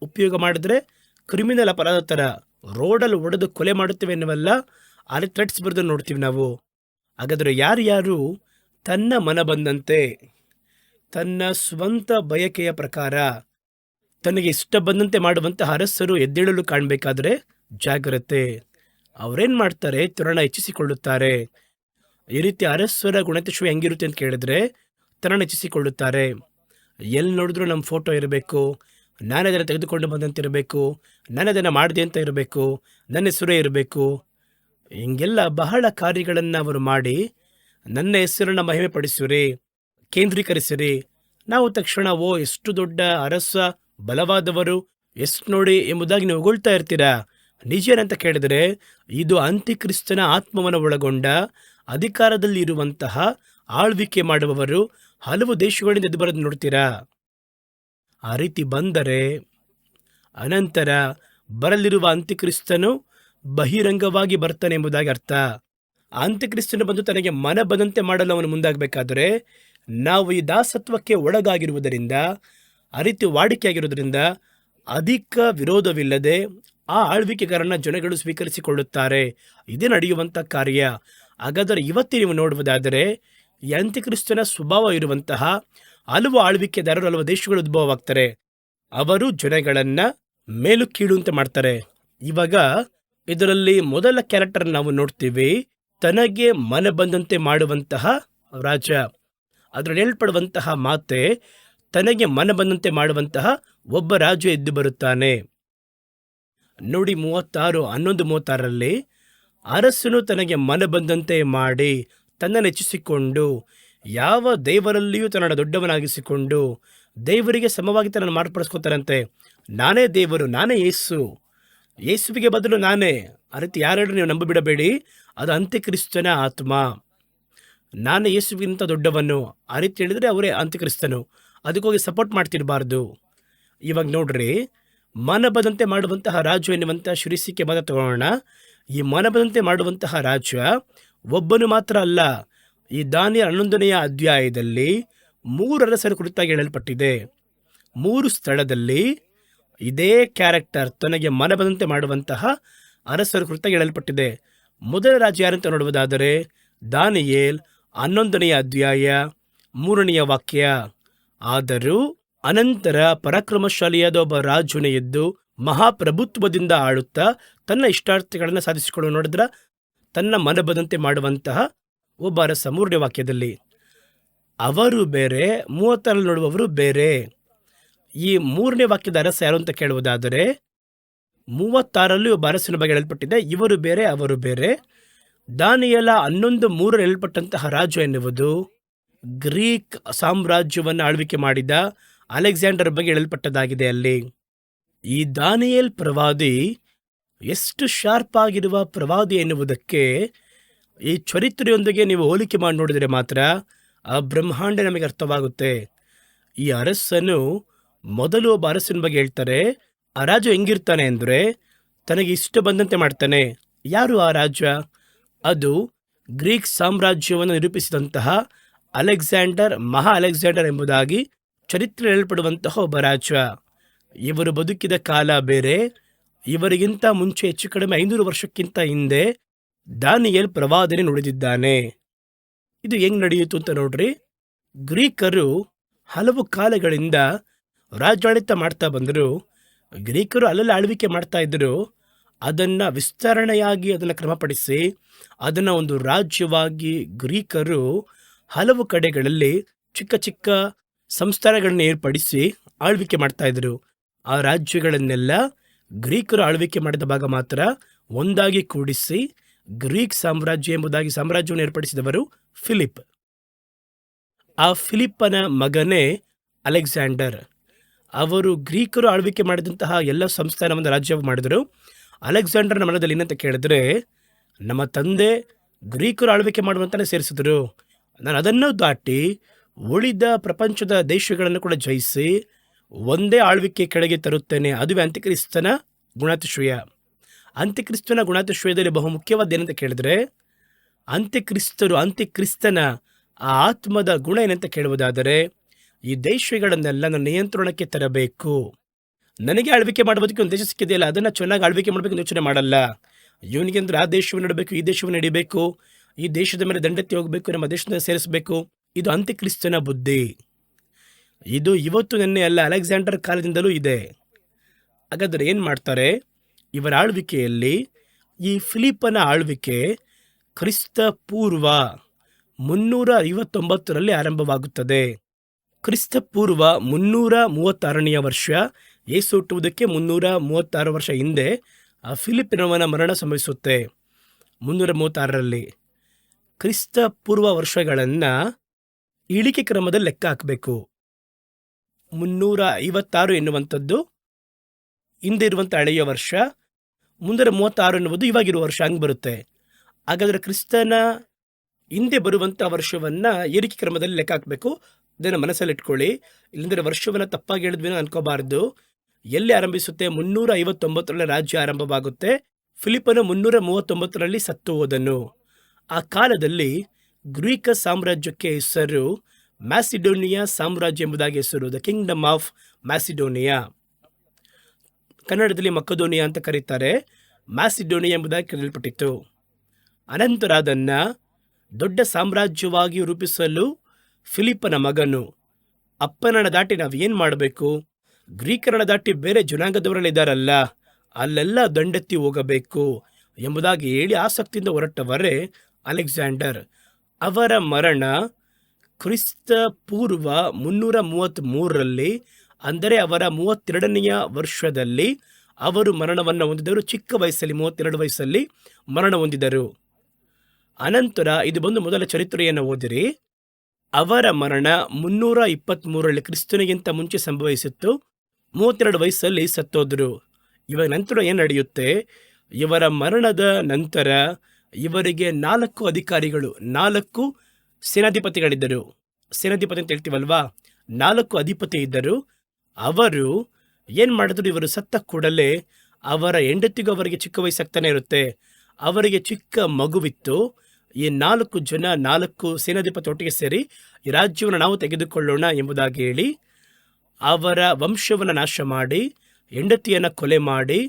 ಉಪಯೋಗ ಮಾಡಿದ್ರೆ ಕ್ರಿಮಿನಲ್ ಅಪರಾಧ ಥರ ರೋಡಲ್ಲಿ ಒಡೆದು ಕೊಲೆ ಮಾಡುತ್ತೇವೆ ಎನ್ನುವಲ್ಲ, ಅಲ್ಲಿ ಥ್ರೆಟ್ಸ್ ಬರೆದು ನೋಡ್ತೀವಿ ನಾವು. ಹಾಗಾದರೆ ಯಾರ್ಯಾರು ತನ್ನ ಮನ ಬಂದಂತೆ, ತನ್ನ ಸ್ವಂತ ಬಯಕೆಯ ಪ್ರಕಾರ ತನಗೆ ಇಷ್ಟ ಬಂದಂತೆ ಮಾಡುವಂತಹ ಅರಸರು ಎದ್ದೇಳಲು ಕಾಣಬೇಕಾದ್ರೆ ಜಾಗ್ರತೆ. ಅವರೇನು ಮಾಡ್ತಾರೆ, ತರುಣ ಹೆಚ್ಚಿಸಿಕೊಳ್ಳುತ್ತಾರೆ. ಈ ರೀತಿ ಅರಸರ ಗುಣತತ್ವ ಹೆಂಗಿರುತ್ತೆ ಅಂತ ಕೇಳಿದ್ರೆ ತರುಣ ಹೆಚ್ಚಿಸಿಕೊಳ್ಳುತ್ತಾರೆ. ಎಲ್ಲಿ ನೋಡಿದ್ರು ನಮ್ಮ ಫೋಟೋ ಇರಬೇಕು, ನಾನು ಅದನ್ನು ತೆಗೆದುಕೊಂಡು ಬಂದಂತಿರಬೇಕು, ನಾನು ಅದನ್ನು ಮಾಡಿದೆ ಅಂತ ಇರಬೇಕು, ನನ್ನ ಹೆಸರೇ ಇರಬೇಕು. ಹಿಂಗೆಲ್ಲ ಬಹಳ ಕಾರ್ಯಗಳನ್ನು ಅವರು ಮಾಡಿ ನನ್ನ ಹೆಸರನ್ನು ಮಹಿಮೆ ಪಡಿಸಿರಿ, ಕೇಂದ್ರೀಕರಿಸಿರಿ. ನಾವು ತಕ್ಷಣ ಎಷ್ಟು ದೊಡ್ಡ ಅರಸ, ಬಲವಾದವರು, ಎಷ್ಟು ನೋಡಿ ಎಂಬುದಾಗಿ ನೀವು ಹೊಗಳ್ತಾ ಇರ್ತೀರಾ. ನಿಜೇನಂತ ಕೇಳಿದರೆ ಇದು ಅಂತ್ಯಕ್ರಿಸ್ತನ ಆತ್ಮವನ್ನು ಒಳಗೊಂಡ ಅಧಿಕಾರದಲ್ಲಿ ಇರುವಂತಹ ಆಳ್ವಿಕೆ ಮಾಡುವವರು ಹಲವು ದೇಶಗಳಿಂದ ಎದ್ದು ಬರೋದು ನೋಡ್ತೀರಾ. ಆ ರೀತಿ ಬಂದರೆ ಅನಂತರ ಬರಲಿರುವ ಅಂತ್ಯಕ್ರಿಸ್ತನು ಬಹಿರಂಗವಾಗಿ ಬರ್ತಾನೆ ಎಂಬುದಾಗಿ ಅರ್ಥ. ಅಂತ್ಯಕ್ರಿಸ್ತನು ಬಂದು ತನಗೆ ಮನ ಬಂದಂತೆ ಮಾಡಲು ಅವನು ಮುಂದಾಗಬೇಕಾದರೆ ನಾವು ಈ ದಾಸತ್ವಕ್ಕೆ ಒಳಗಾಗಿರುವುದರಿಂದ, ಆ ರೀತಿ ವಾಡಿಕೆಯಾಗಿರುವುದರಿಂದ ಅಧಿಕ ವಿರೋಧವಿಲ್ಲದೆ ಆ ಆಳ್ವಿಕೆಗಾರನ ಜನಗಳು ಸ್ವೀಕರಿಸಿಕೊಳ್ಳುತ್ತಾರೆ. ಇದೇ ನಡೆಯುವಂಥ ಕಾರ್ಯ. ಹಾಗಾದರೆ ಇವತ್ತೇ ನೀವು ನೋಡುವುದಾದರೆ ಈ ಅಂತ್ಯಕ್ರಿಸ್ತನ ಸ್ವಭಾವ ಇರುವಂತಹ ಹಲವು ಆಳ್ವಿಕೆದಾರರು, ಹಲವು ದೇಶಗಳು ಉದ್ಭವವಾಗ್ತಾರೆ. ಅವರು ಜನಗಳನ್ನು ಮೇಲು ಕೀಳು ಅಂತ ಮಾಡ್ತಾರೆ. ಇವಾಗ ಇದರಲ್ಲಿ ಮೊದಲ ಕ್ಯಾರೆಕ್ಟರ್ ನಾವು ನೋಡ್ತೀವಿ, ತನಗೆ ಮನ ಬಂದಂತೆ ಮಾಡುವಂತಹ ರಾಜ. ಅದರಲ್ಲಿ ಹೇಳ್ಪಡುವಂತಹ ಮಾತೆ, ತನಗೆ ಮನ ಬಂದಂತೆ ಮಾಡುವಂತಹ ಒಬ್ಬ ರಾಜ ಎದ್ದು ಬರುತ್ತಾನೆ. ನೋಡಿ 11:36 ಅರಸನು ತನಗೆ ಮನ ಬಂದಂತೆ ಮಾಡಿ ತನ್ನನ್ನು ಹೆಚ್ಚಿಸಿಕೊಂಡು ಯಾವ ದೇವರಲ್ಲಿಯೂ ತನ್ನ ದೊಡ್ಡವನಾಗಿಸಿಕೊಂಡು ದೇವರಿಗೆ ಸಮವಾಗಿ ತನ್ನನ್ನು ಮಾರ್ಪಡಿಸ್ಕೊತಾರಂತೆ. ನಾನೇ ದೇವರು, ನಾನೇ ಯೇಸು, ಯೇಸುವಿಗೆ ಬದಲು ನಾನೇ. ಆ ರೀತಿ ಯಾರು ನೀವು ನಂಬಿಬಿಡಬೇಡಿ, ಅದು ಅಂತ್ಯಕ್ರಿಸ್ತನ ಆತ್ಮ. ನಾನೇ ಯೇಸುವಿಗಿಂತ ದೊಡ್ಡವನು ಆ ರೀತಿ ಹೇಳಿದರೆ ಅವರೇ ಅಂತ್ಯಕ್ರಿಸ್ತನು. ಅದಕ್ಕೋಗಿ ಸಪೋರ್ಟ್ ಮಾಡ್ತಿರಬಾರ್ದು. ಇವಾಗ ನೋಡ್ರಿ, ಮನಬದಂತೆ ಮಾಡುವಂತಹ ರಾಜು ಎನ್ನುವಂತಹ ಶಿರಿಸಿಕೆ ಮತ ತಗೊಳ್ಳೋಣ. ಈ ಮನಬದಂತೆ ಮಾಡುವಂತಹ ರಾಜ ಒಬ್ಬನು ಮಾತ್ರ ಅಲ್ಲ. ಈ ದಾನಿಯೇಲ 11ನೇ ಅಧ್ಯಾಯದಲ್ಲಿ 3 ಅರಸರ ಕುರಿತಾಗಿ ಹೇಳಲ್ಪಟ್ಟಿದೆ. 3 ಸ್ಥಳದಲ್ಲಿ ಇದೇ ಕ್ಯಾರೆಕ್ಟರ್, ತನಗೆ ಮನಬದಂತೆ ಮಾಡುವಂತಹ ಅರಸರ ಕುರಿತಾಗಿ ಹೇಳಲ್ಪಟ್ಟಿದೆ. ಮೊದಲ ರಾಜ ಯಾರಂತ ನೋಡುವುದಾದರೆ ದಾನಿಯೇಲ್ 11ನೇ ಅಧ್ಯಾಯ 3ನೇ ವಾಕ್ಯ. ಆದರೂ ಅನಂತರ ಪರಾಕ್ರಮಶಾಲಿಯಾದ ಒಬ್ಬ ರಾಜನೇ ಎದ್ದು ಮಹಾಪ್ರಭುತ್ವದಿಂದ ಆಳುತ್ತಾ ತನ್ನ ಇಷ್ಟಾರ್ಥಗಳನ್ನು ಸಾಧಿಸಿಕೊಳ್ಳುವ. ನೋಡಿದ್ರ, ತನ್ನ ಮನಬದಂತೆ ಮಾಡುವಂತಹ ಒಬ್ಬ ಅರಸ. 3ನೇ ವಾಕ್ಯದಲ್ಲಿ ಅವರು ಬೇರೆ, 36 ನೋಡುವವರು ಬೇರೆ. ಈ 3ನೇ ವಾಕ್ಯದ ಅರಸ ಯಾರು ಅಂತ ಕೇಳುವುದಾದರೆ 36ರಲ್ಲಿ ಒಬ್ಬ ಅರಸನ ಬಗ್ಗೆ ಹೇಳಲ್ಪಟ್ಟಿದೆ. ಇವರು ಬೇರೆ, ಅವರು ಬೇರೆ. ದಾನಿಯೇಲ 11:3 ಹೇಳಲ್ಪಟ್ಟಂತಹ ರಾಜ ಎನ್ನುವುದು ಗ್ರೀಕ್ ಸಾಮ್ರಾಜ್ಯವನ್ನು ಆಳ್ವಿಕೆ ಮಾಡಿದ ಅಲೆಕ್ಸಾಂಡರ್ ಬಗ್ಗೆ ಹೇಳಲ್ಪಟ್ಟದಾಗಿದೆ. ಅಲ್ಲಿ ಈ ದಾನಿಯೇಲ್ ಪ್ರವಾದಿ ಎಷ್ಟು ಶಾರ್ಪ್ ಆಗಿರುವ ಪ್ರವಾದಿ ಎನ್ನುವುದಕ್ಕೆ ಈ ಚರಿತ್ರೆಯೊಂದಿಗೆ ನೀವು ಹೋಲಿಕೆ ಮಾಡಿ ನೋಡಿದರೆ ಮಾತ್ರ ಆ ಬ್ರಹ್ಮಾಂಡ ನಮಗೆ ಅರ್ಥವಾಗುತ್ತೆ. ಈ ಅರಸನು ಮೊದಲು ಒಬ್ಬ ಅರಸನ ಬಗ್ಗೆ ಹೇಳ್ತಾರೆ. ಆ ರಾಜ ಹೆಂಗಿರ್ತಾನೆ ಅಂದರೆ ತನಗೆ ಇಷ್ಟ ಬಂದಂತೆ ಮಾಡ್ತಾನೆ. ಯಾರು ಆ ರಾಜ? ಅದು ಗ್ರೀಕ್ ಸಾಮ್ರಾಜ್ಯವನ್ನು ನಿರೂಪಿಸಿದಂತಹ ಅಲೆಕ್ಸಾಂಡರ್, ಮಹಾ ಅಲೆಕ್ಸಾಂಡರ್ ಎಂಬುದಾಗಿ ಚರಿತ್ರೆ ಹೇಳಲ್ಪಡುವಂತಹ ಒಬ್ಬ ರಾಜ. ಇವರು ಬದುಕಿದ ಕಾಲ ಬೇರೆ. ಇವರಿಗಿಂತ ಮುಂಚೆ ಹೆಚ್ಚು ಕಡಿಮೆ 500 ವರ್ಷಕ್ಕಿಂತ ಹಿಂದೆ ದಾನಿಯೇಲ್ ಪ್ರವಾದನೆ ನುಡಿದಿದ್ದಾನೆ. ಇದು ಹೆಂಗ್ ನಡೆಯಿತು ಅಂತ ನೋಡ್ರಿ. ಗ್ರೀಕರು ಹಲವು ಕಾಲಗಳಿಂದ ರಾಜಾಡಳಿತ ಮಾಡ್ತಾ ಬಂದರು. ಗ್ರೀಕರು ಅಲ್ಲೆಲ್ಲ ಆಳ್ವಿಕೆ ಮಾಡ್ತಾ ಇದ್ದರು. ಅದನ್ನು ವಿಸ್ತರಣೆಯಾಗಿ ಅದನ್ನು ಕ್ರಮಪಡಿಸಿ ಅದನ್ನು ಒಂದು ರಾಜ್ಯವಾಗಿ ಗ್ರೀಕರು ಹಲವು ಕಡೆಗಳಲ್ಲಿ ಚಿಕ್ಕ ಚಿಕ್ಕ ಸಂಸ್ಥಾನಗಳನ್ನು ಏರ್ಪಡಿಸಿ ಆಳ್ವಿಕೆ ಮಾಡ್ತಾ ಇದ್ರು. ಆ ರಾಜ್ಯಗಳನ್ನೆಲ್ಲ ಗ್ರೀಕರು ಆಳ್ವಿಕೆ ಮಾಡಿದ ಭಾಗ ಮಾತ್ರ ಒಂದಾಗಿ ಕೂಡಿಸಿ ಗ್ರೀಕ್ ಸಾಮ್ರಾಜ್ಯ ಎಂಬುದಾಗಿ ಸಾಮ್ರಾಜ್ಯವನ್ನು ಏರ್ಪಡಿಸಿದವರು ಫಿಲಿಪ್. ಆ ಫಿಲಿಪ್ಪನ ಮಗನೇ ಅಲೆಕ್ಸಾಂಡರ್. ಅವರು ಗ್ರೀಕರು ಆಳ್ವಿಕೆ ಮಾಡಿದಂತಹ ಎಲ್ಲ ಸಂಸ್ಥಾನವನ್ನು ರಾಜ್ಯ ಮಾಡಿದರು. ಅಲೆಕ್ಸಾಂಡರ್ನ ಮನದಲ್ಲಿ ಏನಂತ ಕೇಳಿದ್ರೆ, ನಮ್ಮ ತಂದೆ ಗ್ರೀಕರು ಆಳ್ವಿಕೆ ಮಾಡುವಂತಾನೆ ಸೇರಿಸಿದ್ರು, ನಾನು ಅದನ್ನು ದಾಟಿ ಉಳಿದ ಪ್ರಪಂಚದ ದೇಶಗಳನ್ನು ಕೂಡ ಜಯಿಸಿ ಒಂದೇ ಆಳ್ವಿಕೆ ಕೆಳಗೆ ತರುತ್ತೇನೆ. ಅದುವೇ ಅಂತ್ಯಕ್ರಿಸ್ತನ ಗುಣಾತಿಶಯ. ಅಂತ್ಯಕ್ರಿಸ್ತನ ಗುಣಾತಿಶಯದಲ್ಲಿ ಬಹು ಮುಖ್ಯವಾದ ಏನಂತ ಕೇಳಿದ್ರೆ, ಅಂತ್ಯಕ್ರಿಸ್ತನ ಆ ಆತ್ಮದ ಗುಣ ಏನಂತ ಕೇಳುವುದಾದರೆ, ಈ ದೇಶಗಳನ್ನೆಲ್ಲ ನನ್ನ ನಿಯಂತ್ರಣಕ್ಕೆ ತರಬೇಕು. ನನಗೆ ಆಳ್ವಿಕೆ ಮಾಡೋದಕ್ಕೆ ಒಂದು ದೇಶ ಸಿಕ್ಕಿದೆಯಲ್ಲ, ಅದನ್ನು ಚೆನ್ನಾಗಿ ಆಳ್ವಿಕೆ ಮಾಡಬೇಕು ಯೋಚನೆ ಮಾಡಲ್ಲ. ಇವನಿಗೆ ಅಂದ್ರೆ ಆ ದೇಶವನ್ನು ನಡಬೇಕು, ಈ ದೇಶವನ್ನು ನಡಿಬೇಕು, ಈ ದೇಶದ ಮೇಲೆ ದಂಡೆತ್ತಿ ಹೋಗಬೇಕು, ನಮ್ಮ ದೇಶದಿಂದ ಸೇರಿಸಬೇಕು. ಇದು ಅಂತ್ಯಕ್ರಿಸ್ತನ ಬುದ್ಧಿ. ಇದು ಇವತ್ತು ನಿನ್ನೆ ಅಲ್ಲ, ಅಲೆಕ್ಸಾಂಡರ್ ಕಾಲದಿಂದಲೂ ಇದೆ. ಹಾಗಾದರೆ ಏನು ಮಾಡ್ತಾರೆ? ಇವರ ಆಳ್ವಿಕೆಯಲ್ಲಿ ಈ ಫಿಲಿಪ್ಪನ ಆಳ್ವಿಕೆ ಕ್ರಿಸ್ತ ಪೂರ್ವ 359ರಲ್ಲಿ ಆರಂಭವಾಗುತ್ತದೆ. ಕ್ರಿಸ್ತ ಪೂರ್ವ 336ನೇ ವರ್ಷ, ಯೇಸು ಹುಟ್ಟುವುದಕ್ಕೆ 336 ವರ್ಷ ಹಿಂದೆ ಆ ಫಿಲಿಪ್ಪನವನ ಮರಣ ಸಂಭವಿಸುತ್ತೆ 336ರಲ್ಲಿ. ಕ್ರಿಸ್ತ ಪೂರ್ವ ವರ್ಷಗಳನ್ನು ಇಳಿಕೆ ಕ್ರಮದಲ್ಲಿ ಲೆಕ್ಕ ಹಾಕಬೇಕು. 356 ಎನ್ನುವಂಥದ್ದು ಹಿಂದೆ ಇರುವಂಥ ಹಳೆಯ ವರ್ಷ, 336 ಎನ್ನುವುದು ಇವಾಗಿರುವ ವರ್ಷ, ಹಂಗೆ ಬರುತ್ತೆ. ಹಾಗಾದರೆ ಕ್ರಿಸ್ತನ ಹಿಂದೆ ಬರುವಂಥ ವರ್ಷವನ್ನು ಏರಿಕೆ ಕ್ರಮದಲ್ಲಿ ಲೆಕ್ಕ ಹಾಕಬೇಕು. ಇದನ್ನು ಮನಸ್ಸಲ್ಲಿ ಇಟ್ಕೊಳ್ಳಿ. ಇಲ್ಲಂದರೆ ವರ್ಷವನ್ನು ತಪ್ಪಾಗಿ ಹೇಳಿದ್ವಿ ಅನ್ಕೋಬಾರ್ದು. ಎಲ್ಲಿ ಆರಂಭಿಸುತ್ತೆ? 359ರಲ್ಲಿ ರಾಜ್ಯ ಆರಂಭವಾಗುತ್ತೆ. ಫಿಲಿಪ್ಪನು 339ರಲ್ಲಿ ಸತ್ತು ಹೋದನು. ಆ ಕಾಲದಲ್ಲಿ ಗ್ರೀಕ ಸಾಮ್ರಾಜ್ಯಕ್ಕೆ ಹೆಸರು ಮ್ಯಾಸಿಡೋನಿಯಾ ಸಾಮ್ರಾಜ್ಯ ಎಂಬುದಾಗಿ ಹೆಸರು, ದ ಕಿಂಗ್ಡಮ್ ಆಫ್ ಮ್ಯಾಸಿಡೋನಿಯಾ. ಕನ್ನಡದಲ್ಲಿ ಮಕ್ಕದೋನಿಯಾ ಅಂತ ಕರೀತಾರೆ. ಮ್ಯಾಸಿಡೋನಿಯಾ ಎಂಬುದಾಗಿ ಕರೆಯಲ್ಪಟ್ಟಿತ್ತು. ಅನಂತರ ಅದನ್ನು ದೊಡ್ಡ ಸಾಮ್ರಾಜ್ಯವಾಗಿ ರೂಪಿಸಲು ಫಿಲಿಪ್ಪನ ಮಗನು, ಅಪ್ಪನನ್ನು ದಾಟಿ ನಾವು ಏನು ಮಾಡಬೇಕು? ಗ್ರೀಕರನ್ನ ದಾಟಿ ಬೇರೆ ಜನಾಂಗದವರಲ್ಲಿದ್ದಾರಲ್ಲ, ಅಲ್ಲೆಲ್ಲ ದಂಡೆತ್ತಿ ಹೋಗಬೇಕು ಎಂಬುದಾಗಿ ಹೇಳಿ ಆಸಕ್ತಿಯಿಂದ ಹೊರಟವರೇ ಅಲೆಕ್ಸಾಂಡರ್. ಅವರ ಮರಣ ಕ್ರಿಸ್ತ ಪೂರ್ವ 333ರಲ್ಲಿ, ಅಂದರೆ ಅವರ 32ನೆಯ ವರ್ಷದಲ್ಲಿ ಅವರು ಮರಣವನ್ನು ಹೊಂದಿದರು. ಚಿಕ್ಕ ವಯಸ್ಸಲ್ಲಿ 32 ವಯಸ್ಸಲ್ಲಿ ಮರಣ ಹೊಂದಿದರು. ಅನಂತರ ಇದು ಬಂದು ಮೊದಲ ಚರಿತ್ರೆಯನ್ನು ಓದಿರಿ. ಅವರ ಮರಣ 323ರಲ್ಲಿ ಕ್ರಿಸ್ತನಿಗಿಂತ ಮುಂಚೆ ಸಂಭವಿಸಿತ್ತು. 32 ವಯಸ್ಸಲ್ಲಿ ಸತ್ತೋದ್ರು. ಇವಾಗ ನಂತರ ಏನು ನಡೆಯುತ್ತೆ? ಇವರ ಮರಣದ ನಂತರ ಇವರಿಗೆ 4 ಅಧಿಕಾರಿಗಳು, 4 ಸೇನಾಧಿಪತಿಗಳಿದ್ದರು. ಸೇನಾಧಿಪತಿ ಅಂತ ಹೇಳ್ತೀವಲ್ವಾ, 4 ಅಧಿಪತಿ ಇದ್ದರು. ಅವರು ಏನು ಮಾಡಿದ್ರು? ಇವರು ಸತ್ತ ಕೂಡಲೇ ಅವರ ಹೆಂಡತಿಗೂ ಅವರಿಗೆ ಚಿಕ್ಕ ವಯಸ್ಸಾಗ್ತಾನೆ ಇರುತ್ತೆ. ಅವರಿಗೆ ಚಿಕ್ಕ ಮಗುವಿತ್ತು. ಈ 4 ಜನ, 4 ಸೇನಾಧಿಪತಿ ಒಟ್ಟಿಗೆ ಸೇರಿ ಈ ರಾಜ್ಯವನ್ನು ನಾವು ತೆಗೆದುಕೊಳ್ಳೋಣ ಎಂಬುದಾಗಿ ಹೇಳಿ ಅವರ ವಂಶವನ್ನು ನಾಶ ಮಾಡಿ, ಹೆಂಡತಿಯನ್ನು ಕೊಲೆ ಮಾಡಿ,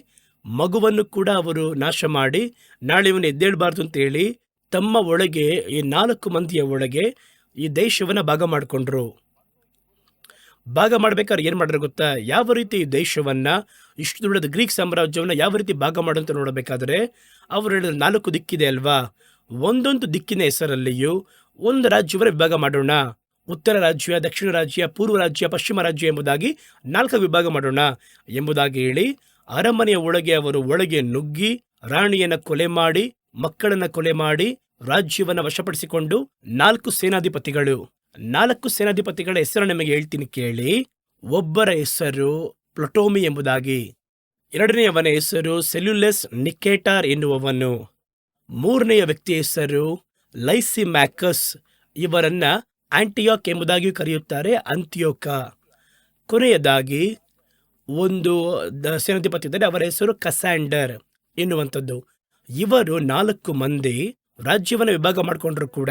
ಮಗುವನ್ನು ಕೂಡ ಅವರು ನಾಶ ಮಾಡಿ, ನಾಳೆ ಇವನು ಎದ್ದೇಳಬಾರ್ದು ಅಂತೇಳಿ ತಮ್ಮ ಒಳಗೆ, ಈ 4 ಮಂದಿಯ ಒಳಗೆ ಈ ದೇಶವನ್ನು ಭಾಗ ಮಾಡಿಕೊಂಡ್ರು. ಭಾಗ ಮಾಡ್ಬೇಕಾದ್ರೆ ಏನು ಮಾಡಿದ್ರು ಗೊತ್ತಾ? ಯಾವ ರೀತಿ ಈ ದೇಶವನ್ನು, ಇಷ್ಟು ದೊಡ್ಡದ ಗ್ರೀಕ್ ಸಾಮ್ರಾಜ್ಯವನ್ನು ಯಾವ ರೀತಿ ಭಾಗ ಮಾಡೋಂತ ನೋಡಬೇಕಾದ್ರೆ ಅವರು ಹೇಳಿದ್ರು 4 ದಿಕ್ಕಿದೆ ಅಲ್ವಾ, ಒಂದೊಂದು ದಿಕ್ಕಿನ ಹೆಸರಲ್ಲಿಯೂ ಒಂದು ರಾಜ್ಯವನ್ನು ವಿಭಾಗ ಮಾಡೋಣ. ಉತ್ತರ ರಾಜ್ಯ, ದಕ್ಷಿಣ ರಾಜ್ಯ, ಪೂರ್ವ ರಾಜ್ಯ, ಪಶ್ಚಿಮ ರಾಜ್ಯ ಎಂಬುದಾಗಿ 4 ವಿಭಾಗ ಮಾಡೋಣ ಎಂಬುದಾಗಿ ಹೇಳಿ ಅರಮನೆಯ ಒಳಗೆ ಅವರು ಒಳಗೆ ನುಗ್ಗಿ ರಾಣಿಯನ್ನು ಕೊಲೆ ಮಾಡಿ, ಮಕ್ಕಳನ್ನು ಕೊಲೆ ಮಾಡಿ, ರಾಜ್ಯವನ್ನು ವಶಪಡಿಸಿಕೊಂಡು 4 ಸೇನಾಧಿಪತಿಗಳು, 4 ಸೇನಾಧಿಪತಿಗಳ ಹೆಸರು ನಿಮಗೆ ಹೇಳ್ತೀನಿ ಕೇಳಿ. ಒಬ್ಬರ ಹೆಸರು ಪ್ಲಟೋಮಿ ಎಂಬುದಾಗಿ, ಎರಡನೆಯವನ ಹೆಸರು ಸೆಲ್ಯುಲಸ್ ನಿಕೇಟಾರ್ ಎನ್ನುವವನು, ಮೂರನೆಯ ವ್ಯಕ್ತಿಯ ಹೆಸರು ಲೈಸಿಮ್ಯಾಕಸ್. ಇವರನ್ನ ಆಂಟಿಯೋಕ್ ಎಂಬುದಾಗಿಯೂ ಕರೆಯುತ್ತಾರೆ, ಅಂತ್ಯೋಕ. ಕೊನೆಯದಾಗಿ ಒಂದು ಸೇನಾಧಿಪತಿ ಇದ್ದಾರೆ, ಅವರ ಹೆಸರು ಕಸಾಂಡರ್ ಎನ್ನುವಂಥದ್ದು. ಇವರು 4 ಮಂದಿ ರಾಜ್ಯವನ್ನು ವಿಭಾಗ ಮಾಡಿಕೊಂಡ್ರು ಕೂಡ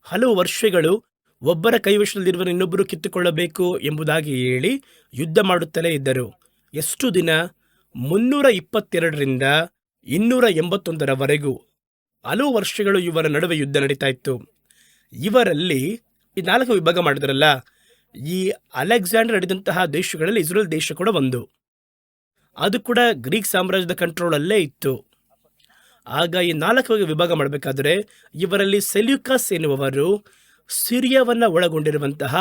ಹಲವು ವರ್ಷಗಳು ಒಬ್ಬರ ಕೈವಶದಲ್ಲಿರುವ ಇನ್ನೊಬ್ಬರು ಕಿತ್ತುಕೊಳ್ಳಬೇಕು ಎಂಬುದಾಗಿ ಹೇಳಿ ಯುದ್ಧ ಮಾಡುತ್ತಲೇ ಇದ್ದರು. ಎಷ್ಟು ದಿನ? 322ರಿಂದ 281ರವರೆಗೂ ಹಲವು ವರ್ಷಗಳು ಇವರ ನಡುವೆ ಯುದ್ಧ ನಡೀತಾ ಇತ್ತು. ಇವರಲ್ಲಿ ಈ 4 ವಿಭಾಗ ಮಾಡಿದ್ರಲ್ಲ, ಈ ಅಲೆಕ್ಸಾಂಡರ್ ನಡೆದಂತಹ ದೇಶಗಳಲ್ಲಿ ಇಸ್ರೇಲ್ ದೇಶ ಕೂಡ ಒಂದು. ಅದು ಕೂಡ ಗ್ರೀಕ್ ಸಾಮ್ರಾಜ್ಯದ ಕಂಟ್ರೋಲಲ್ಲೇ ಇತ್ತು. ಆಗ ಈ 4 ವಿಭಾಗ ಮಾಡಬೇಕಾದ್ರೆ ಇವರಲ್ಲಿ ಸೆಲ್ಯೂಕಸ್ ಎನ್ನುವವರು ಸಿರಿಯಾವನ್ನು ಒಳಗೊಂಡಿರುವಂತಹ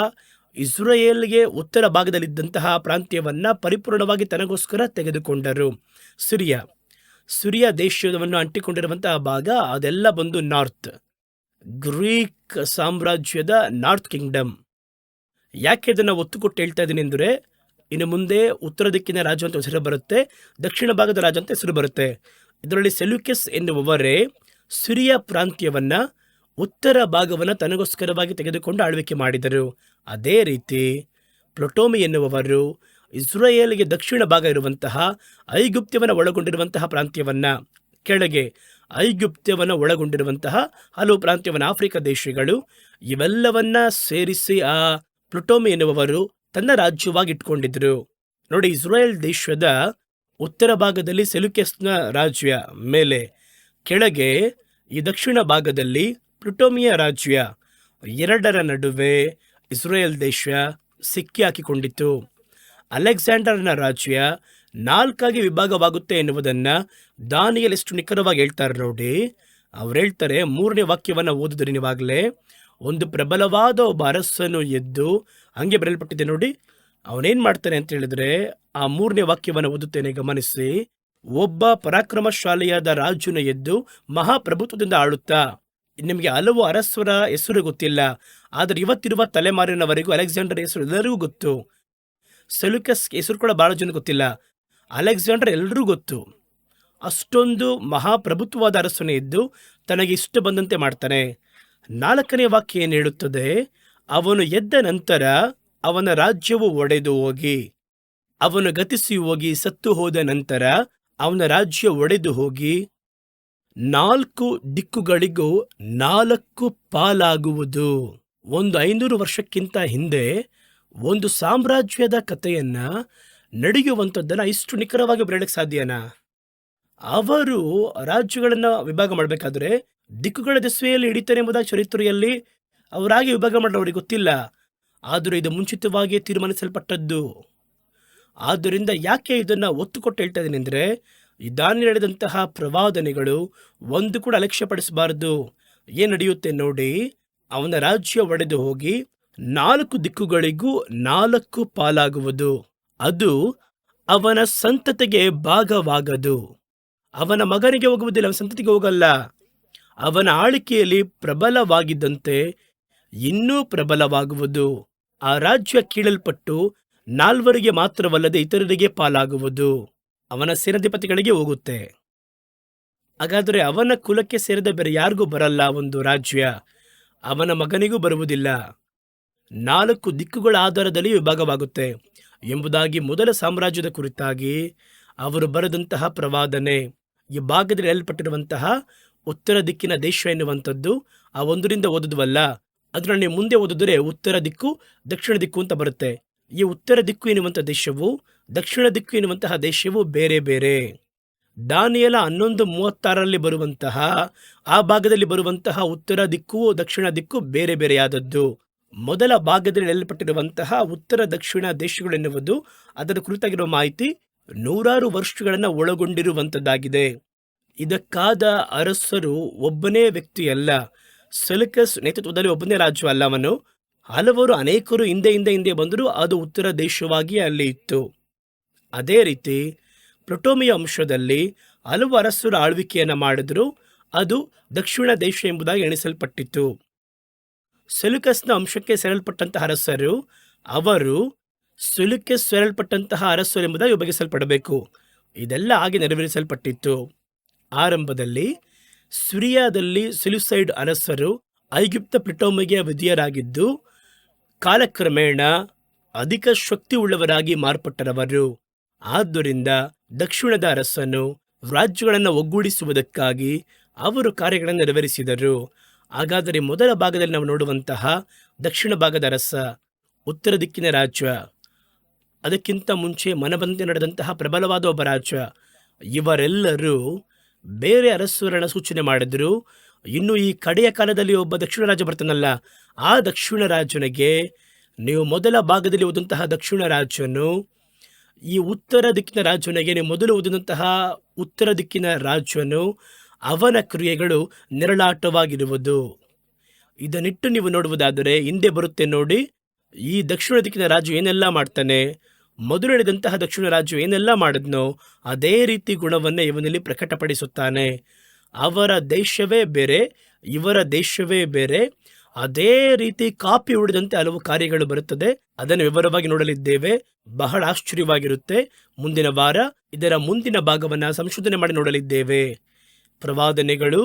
ಇಸ್ರೇಲ್ಗೆ ಉತ್ತರ ಭಾಗದಲ್ಲಿದ್ದಂತಹ ಪ್ರಾಂತ್ಯವನ್ನು ಪರಿಪೂರ್ಣವಾಗಿ ತನಗೋಸ್ಕರ ತೆಗೆದುಕೊಂಡರು. ಸಿರಿಯಾ ದೇಶವನ್ನು ಅಂಟಿಕೊಂಡಿರುವಂತಹ ಭಾಗ ಅದೆಲ್ಲ ಬಂದು ನಾರ್ತ್, ಗ್ರೀಕ್ ಸಾಮ್ರಾಜ್ಯದ ನಾರ್ತ್ ಕಿಂಗ್ಡಮ್. ಯಾಕೆ ಇದನ್ನು ಒತ್ತು ಕೊಟ್ಟು ಹೇಳ್ತಾ ಇದ್ದೀನಿ ಅಂದರೆ, ಇನ್ನು ಮುಂದೆ ಉತ್ತರ ದಿಕ್ಕಿನ ರಾಜ ಅಂತ ಹೆಸರು ಬರುತ್ತೆ, ದಕ್ಷಿಣ ಭಾಗದ ರಾಜ ಅಂತ ಹೆಸರು ಬರುತ್ತೆ. ಇದರಲ್ಲಿ ಸೆಲ್ಯೂಕಸ್ ಎನ್ನುವವರೇ ಸಿರಿಯಾ ಪ್ರಾಂತ್ಯವನ್ನು, ಉತ್ತರ ಭಾಗವನ್ನು ತನಗೋಸ್ಕರವಾಗಿ ತೆಗೆದುಕೊಂಡು ಆಳ್ವಿಕೆ ಮಾಡಿದರು. ಅದೇ ರೀತಿ ಪ್ಲಟೋಮಿ ಎನ್ನುವವರು ಇಸ್ರೇಲ್ಗೆ ದಕ್ಷಿಣ ಭಾಗ ಇರುವಂತಹ ಐಗುಪ್ತ್ಯವನ್ನು ಒಳಗೊಂಡಿರುವಂತಹ ಪ್ರಾಂತ್ಯವನ್ನು, ಕೆಳಗೆ ಐಗುಪ್ತ್ಯವನ್ನು ಒಳಗೊಂಡಿರುವಂತಹ ಹಲವು ಪ್ರಾಂತ್ಯವನ್ನು, ಆಫ್ರಿಕಾ ದೇಶಗಳು, ಇವೆಲ್ಲವನ್ನ ಸೇರಿಸಿ ಆ ಪ್ಲಟೋಮಿ ಎನ್ನುವವರು ತನ್ನ ರಾಜ್ಯವಾಗಿ ಇಟ್ಕೊಂಡಿದ್ರು. ನೋಡಿ, ಇಸ್ರೇಲ್ ದೇಶದ ಉತ್ತರ ಭಾಗದಲ್ಲಿ ಸೆಲ್ಯೂಕಸ್ನ ರಾಜ್ಯ ಮೇಲೆ, ಕೆಳಗೆ ಈ ದಕ್ಷಿಣ ಭಾಗದಲ್ಲಿ ಪ್ಲಟೋಮಿಯ ರಾಜ್ಯ. ಎರಡರ ನಡುವೆ ಇಸ್ರೇಲ್ ದೇಶ ಸಿಕ್ಕಿ ಹಾಕಿಕೊಂಡಿತು. ಅಲೆಕ್ಸಾಂಡರ್ನ ರಾಜ್ಯ 4 ವಿಭಾಗವಾಗುತ್ತೆ ಎನ್ನುವುದನ್ನು ದಾನಿಯೇಲ್ ಎಷ್ಟು ನಿಖರವಾಗಿ ಹೇಳ್ತಾರೆ ನೋಡಿ. ಅವ್ರು ಹೇಳ್ತಾರೆ, 3ನೇ ವಾಕ್ಯವನ್ನು ಓದಿದ್ರೆ ನೀವಾಗಲೇ, ಒಂದು ಪ್ರಬಲವಾದ ಒಬ್ಬ ಅರಸನು ಎದ್ದು, ಹಂಗೆ ಬರೆಯಲ್ಪಟ್ಟಿದೆ ನೋಡಿ, ಅವನೇನು ಮಾಡ್ತಾನೆ ಅಂತ ಹೇಳಿದ್ರೆ, ಆ 3ನೇ ವಾಕ್ಯವನ್ನು ಓದುತ್ತೇನೆ, ಗಮನಿಸಿ. ಒಬ್ಬ ಪರಾಕ್ರಮಶಾಲಿಯಾದ ರಾಜನು ಎದ್ದು ಮಹಾಪ್ರಭುತ್ವದಿಂದ ಆಳುತ್ತಾ. ನಿಮಗೆ ಹಲವು ಅರಸರ ಹೆಸರು ಗೊತ್ತಿಲ್ಲ, ಆದರೆ ಇವತ್ತಿರುವ ತಲೆಮಾರಿನವರೆಗೂ ಅಲೆಕ್ಸಾಂಡರ್ ಹೆಸರು ಎಲ್ಲರಿಗೂ ಗೊತ್ತು. ಸೆಲ್ಯೂಕಸ್ ಹೆಸರು ಕೂಡ ಭಾಳ ಜನ ಗೊತ್ತಿಲ್ಲ, ಅಲೆಕ್ಸಾಂಡರ್ ಎಲ್ಲರೂ ಗೊತ್ತು. ಅಷ್ಟೊಂದು ಮಹಾಪ್ರಭುತ್ವವಾದ ಅರಸನೇ ಇದ್ದು ತನಗೆ ಇಷ್ಟ ಬಂದಂತೆ ಮಾಡ್ತಾನೆ. 4ನೇ ವಾಕ್ಯ ಏನು ಹೇಳುತ್ತದೆ? ಅವನು ಎದ್ದ ನಂತರ ಅವನ ರಾಜ್ಯವು ಒಡೆದು ಹೋಗಿ, ಅವನು ಗತಿಸಿ ಹೋಗಿ ಸತ್ತು ಹೋದ ನಂತರ ಅವನ ರಾಜ್ಯ ಒಡೆದು ಹೋಗಿ 4 ದಿಕ್ಕುಗಳಿಗೂ 4 ಪಾಲಾಗುವುದು. ಒಂದು 500 ವರ್ಷಕ್ಕಿಂತ ಹಿಂದೆ ಒಂದು ಸಾಮ್ರಾಜ್ಯದ ಕಥೆಯನ್ನ ನಡೆಯುವಂಥದ್ದನ್ನು ಇಷ್ಟು ನಿಖರವಾಗಿ ಬರೆಯಲಿಕ್ಕೆ ಸಾಧ್ಯನಾ? ಅವರು ರಾಜ್ಯಗಳನ್ನು ವಿಭಾಗ ಮಾಡಬೇಕಾದ್ರೆ ದಿಕ್ಕುಗಳ ದಿಸೆಯಲ್ಲಿ ಹಿಡಿತಾರೆ ಎಂಬುದಾಗಿ ಚರಿತ್ರೆಯಲ್ಲಿ ಅವರಾಗಿ ವಿಭಾಗ ಮಾಡೋರಿಗೆ ಗೊತ್ತಿಲ್ಲ. ಆದರೂ ಇದು ಮುಂಚಿತವಾಗಿ ತೀರ್ಮಾನಿಸಲ್ಪಟ್ಟದ್ದು. ಆದ್ದರಿಂದ ಯಾಕೆ ಇದನ್ನು ಒತ್ತು ಕೊಟ್ಟು ಹೇಳ್ತಾ ಇದ್ದೀನಿ ಅಂದರೆ, ದಾನಿಯೇಲ ಹೇಳಿದಂತಹ ಪ್ರವಾದನೆಗಳು ಒಂದು ಕೂಡ ಅಲಕ್ಷ್ಯಪಡಿಸಬಾರದು. ಏನು ನಡೆಯುತ್ತೆ ನೋಡಿ, ಅವನ ರಾಜ್ಯ ಒಡೆದು ಹೋಗಿ 4 ದಿಕ್ಕುಗಳಿಗೂ 4 ಪಾಲಾಗುವುದು. ಅದು ಅವನ ಸಂತತಿಗೆ ಭಾಗವಾಗದು. ಅವನ ಮಗನಿಗೆ ಹೋಗುವುದಿಲ್ಲ, ಅವನ ಸಂತತಿಗೆ ಹೋಗಲ್ಲ. ಅವನ ಆಳ್ವಿಕೆಯಲ್ಲಿ ಪ್ರಬಲವಾಗಿದ್ದಂತೆ ಇನ್ನೂ ಪ್ರಬಲವಾಗುವುದು. ಆ ರಾಜ್ಯ ಕೀಳಲ್ಪಟ್ಟು 4 ಮಾತ್ರವಲ್ಲದೆ ಇತರರಿಗೆ ಪಾಲಾಗುವುದು. ಅವನ ಸೇನಾಧಿಪತಿಗಳಿಗೆ ಹೋಗುತ್ತೆ. ಹಾಗಾದರೆ ಅವನ ಕುಲಕ್ಕೆ ಸೇರಿದ ಬೇರೆ ಯಾರಿಗೂ ಬರಲ್ಲ ಒಂದು ರಾಜ್ಯ, ಅವನ ಮಗನಿಗೂ ಬರುವುದಿಲ್ಲ. 4 ದಿಕ್ಕುಗಳ ಆಧಾರದಲ್ಲಿ ವಿಭಾಗವಾಗುತ್ತೆ ಎಂಬುದಾಗಿ ಮೊದಲ ಸಾಮ್ರಾಜ್ಯದ ಕುರಿತಾಗಿ ಅವರು ಬರೆದಂತಹ ಪ್ರವಾದನೆ. ಈ ಭಾಗದಲ್ಲಿ ಹೇಳಲ್ಪಟ್ಟಿರುವಂತಹ ಉತ್ತರ ದಿಕ್ಕಿನ ದೇಶ ಎನ್ನುವಂಥದ್ದು ಆ 1ರಿಂದ ಓದುವುದಲ್ಲ. ಅದನ್ನು ನೀವು ಮುಂದೆ ಓದಿದ್ರೆ ಉತ್ತರ ದಿಕ್ಕು, ದಕ್ಷಿಣ ದಿಕ್ಕು ಅಂತ ಬರುತ್ತೆ. ಈ ಉತ್ತರ ದಿಕ್ಕು ಎನ್ನುವಂಥ ದೇಶವು, ದಕ್ಷಿಣ ದಿಕ್ಕು ಎನ್ನುವಂತಹ ದೇಶವು ಬೇರೆ ಬೇರೆ. ದಾನಿಯೇಲ 11:36 ಬರುವಂತಹ ಆ ಭಾಗದಲ್ಲಿ ಬರುವಂತಹ ಉತ್ತರ ದಿಕ್ಕು, ದಕ್ಷಿಣ ದಿಕ್ಕು ಬೇರೆ ಬೇರೆಯಾದದ್ದು. ಮೊದಲ ಭಾಗದಲ್ಲಿ ಹೇಳಲ್ಪಟ್ಟಿರುವಂತಹ ಉತ್ತರ ದಕ್ಷಿಣ ದೇಶಗಳೆನ್ನುವುದು ಅದರ ಕುರಿತಾಗಿರುವ ಮಾಹಿತಿ 100 ವರ್ಷಗಳನ್ನು ಒಳಗೊಂಡಿರುವಂಥದ್ದಾಗಿದೆ. ಇದಕ್ಕಾದ ಅರಸರು ಒಬ್ಬನೇ ವ್ಯಕ್ತಿಯಲ್ಲ. ಸೆಲ್ಯೂಕಸ್ ನೇತೃತ್ವದಲ್ಲಿ ಒಬ್ಬನೇ ರಾಜ್ಯ ಅಲ್ಲ ಅವನು. ಹಲವರು ಅನೇಕರು ಹಿಂದೆ ಬಂದರೂ ಅದು ಉತ್ತರ ದೇಶವಾಗಿ ಅಲ್ಲಿ ಇತ್ತು. ಅದೇ ರೀತಿ ಪ್ಟೋಲೆಮಿಯ ವಂಶದಲ್ಲಿ ಹಲವು ಅರಸರು ಆಳ್ವಿಕೆಯನ್ನು ಮಾಡಿದ್ರು. ಅದು ದಕ್ಷಿಣ ದೇಶ ಎಂಬುದಾಗಿ ಎಣಿಸಲ್ಪಟ್ಟಿತ್ತು. ಸೆಲ್ಯೂಕಸ್ನ ವಂಶಕ್ಕೆ ಸೇರಲ್ಪಟ್ಟಂತಹ ಅರಸರು, ಅವರು ಸೆಲ್ಯೂಕಸ್ ಸೇರಲ್ಪಟ್ಟಂತಹ ಅರಸರು ಎಂಬುದಾಗಿ ವಿಭಜಿಸಲ್ಪಡಬೇಕು. ಇದೆಲ್ಲ ಹಾಗೆ ನೆರವೇರಿಸಲ್ಪಟ್ಟಿತ್ತು. ಆರಂಭದಲ್ಲಿ ಸಿರಿಯಾದಲ್ಲಿ ಸೆಲ್ಯೂಸೈಡ್ ಅರಸರು ಐಗುಪ್ತ ಪ್ಟೋಲೆಮಿಗೆ ವಿಧೇಯರಾಗಿದ್ದು, ಕಾಲಕ್ರಮೇಣ ಅಧಿಕ ಶಕ್ತಿ ಉಳ್ಳವರಾಗಿ ಮಾರ್ಪಟ್ಟರವರು. ಆದ್ದರಿಂದ ದಕ್ಷಿಣದ ಅರಸನು ರಾಜ್ಯಗಳನ್ನು ಒಗ್ಗೂಡಿಸುವುದಕ್ಕಾಗಿ ಅವರು ಕಾರ್ಯಗಳನ್ನು ನೆರವೇರಿಸಿದರು. ಹಾಗಾದರೆ ಮೊದಲ ಭಾಗದಲ್ಲಿ ನಾವು ನೋಡುವಂತಹ ದಕ್ಷಿಣ ಭಾಗದ ಅರಸ, ಉತ್ತರ ದಿಕ್ಕಿನ ರಾಜ್ಯ, ಅದಕ್ಕಿಂತ ಮುಂಚೆ ಮನಬಂದಂತೆ ನಡೆದಂತಹ ಪ್ರಬಲವಾದ ಒಬ್ಬ ರಾಜ್ಯ, ಇವರೆಲ್ಲರೂ ಬೇರೆ ಅರಸರನ್ನು ಸೂಚನೆ ಮಾಡಿದ್ರು. ಇನ್ನು ಈ ಕಡೆಯ ಕಾಲದಲ್ಲಿ ಒಬ್ಬ ದಕ್ಷಿಣ ರಾಜ್ಯ ಬರ್ತಾನಲ್ಲ, ಆ ದಕ್ಷಿಣ ರಾಜ್ಯನಿಗೆ ನೀವು ಮೊದಲ ಭಾಗದಲ್ಲಿ ಓದಂತಹ ದಕ್ಷಿಣ ರಾಜ್ಯನು, ಈ ಉತ್ತರ ದಿಕ್ಕಿನ ರಾಜ್ಯನಿಗೆ ನೀವು ಮೊದಲು ಓದಿದಂತಹ ಉತ್ತರ ದಿಕ್ಕಿನ ರಾಜ್ಯನು, ಅವನ ಕ್ರಿಯೆಗಳು ನೆರಳಾಟವಾಗಿರುವುದು. ಇದನ್ನಿಟ್ಟು ನೀವು ನೋಡುವುದಾದರೆ ಹಿಂದೆ ಬರುತ್ತೆ ನೋಡಿ, ಈ ದಕ್ಷಿಣ ದಿಕ್ಕಿನ ರಾಜ್ಯ ಏನೆಲ್ಲ ಮಾಡ್ತಾನೆ, ಮೊದಲು ಹೇಳಿದಂತಹ ದಕ್ಷಿಣ ರಾಜ್ಯ ಏನೆಲ್ಲ ಮಾಡಿದ್ನೋ ಅದೇ ರೀತಿ ಗುಣವನ್ನೇ ಇವನಲ್ಲಿ ಪ್ರಕಟಪಡಿಸುತ್ತಾನೆ. ಅವರ ದೇಶವೇ ಬೇರೆ, ಇವರ ದೇಶವೇ ಬೇರೆ. ಅದೇ ರೀತಿ ಕಾಪಿ ಹೊಡೆದಂತೆ ಹಲವು ಕಾರ್ಯಗಳು ಬರುತ್ತದೆ. ಅದನ್ನು ವಿವರವಾಗಿ ನೋಡಲಿದ್ದೇವೆ. ಬಹಳ ಆಶ್ಚರ್ಯವಾಗಿರುತ್ತೆ. ಮುಂದಿನ ವಾರ ಇದರ ಮುಂದಿನ ಭಾಗವನ್ನು ಸಂಶೋಧನೆ ಮಾಡಿ ನೋಡಲಿದ್ದೇವೆ. ಪ್ರವಾದನೆಗಳು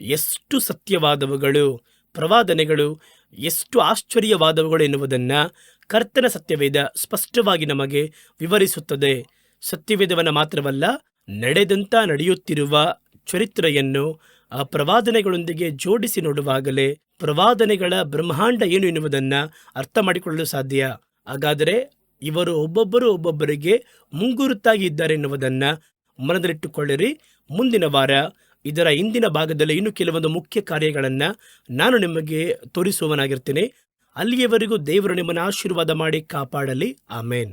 ಎಷ್ಟು ಸತ್ಯವಾದವುಗಳು, ಪ್ರವಾದನೆಗಳು ಎಷ್ಟು ಆಶ್ಚರ್ಯವಾದವುಗಳು ಎನ್ನುವುದನ್ನು ಕರ್ತನ ಸತ್ಯವೇದ ಸ್ಪಷ್ಟವಾಗಿ ನಮಗೆ ವಿವರಿಸುತ್ತದೆ. ಸತ್ಯವೇದವನ್ನು ಮಾತ್ರವಲ್ಲ, ನಡೆಯುತ್ತಿರುವ ಚರಿತ್ರೆಯನ್ನು ಆ ಪ್ರವಾದನೆಗಳೊಂದಿಗೆ ಜೋಡಿಸಿ ನೋಡುವಾಗಲೇ ಪ್ರವಾದನೆಗಳ ಬ್ರಹ್ಮಾಂಡ ಏನು ಎನ್ನುವುದನ್ನು ಅರ್ಥ ಮಾಡಿಕೊಳ್ಳಲು ಸಾಧ್ಯ. ಹಾಗಾದರೆ ಇವರು ಒಬ್ಬೊಬ್ಬರಿಗೆ ಮುಂಗುರುತಾಗಿ ಇದ್ದಾರೆ ಎನ್ನುವುದನ್ನು ಮನದಲ್ಲಿಟ್ಟುಕೊಳ್ಳಿರಿ. ಮುಂದಿನ ವಾರ ಇದರ ಹಿಂದಿನ ಭಾಗದಲ್ಲಿ ಇನ್ನು ಕೆಲವೊಂದು ಮುಖ್ಯ ಕಾರ್ಯಗಳನ್ನು ನಾನು ನಿಮಗೆ ತೋರಿಸುವವನಾಗಿರ್ತೀನಿ. ಅಲ್ಲಿಯವರೆಗೂ ದೇವರು ನಿಮ್ಮನ್ನು ಆಶೀರ್ವಾದ ಮಾಡಿ ಕಾಪಾಡಲಿ. ಆಮೇನ್.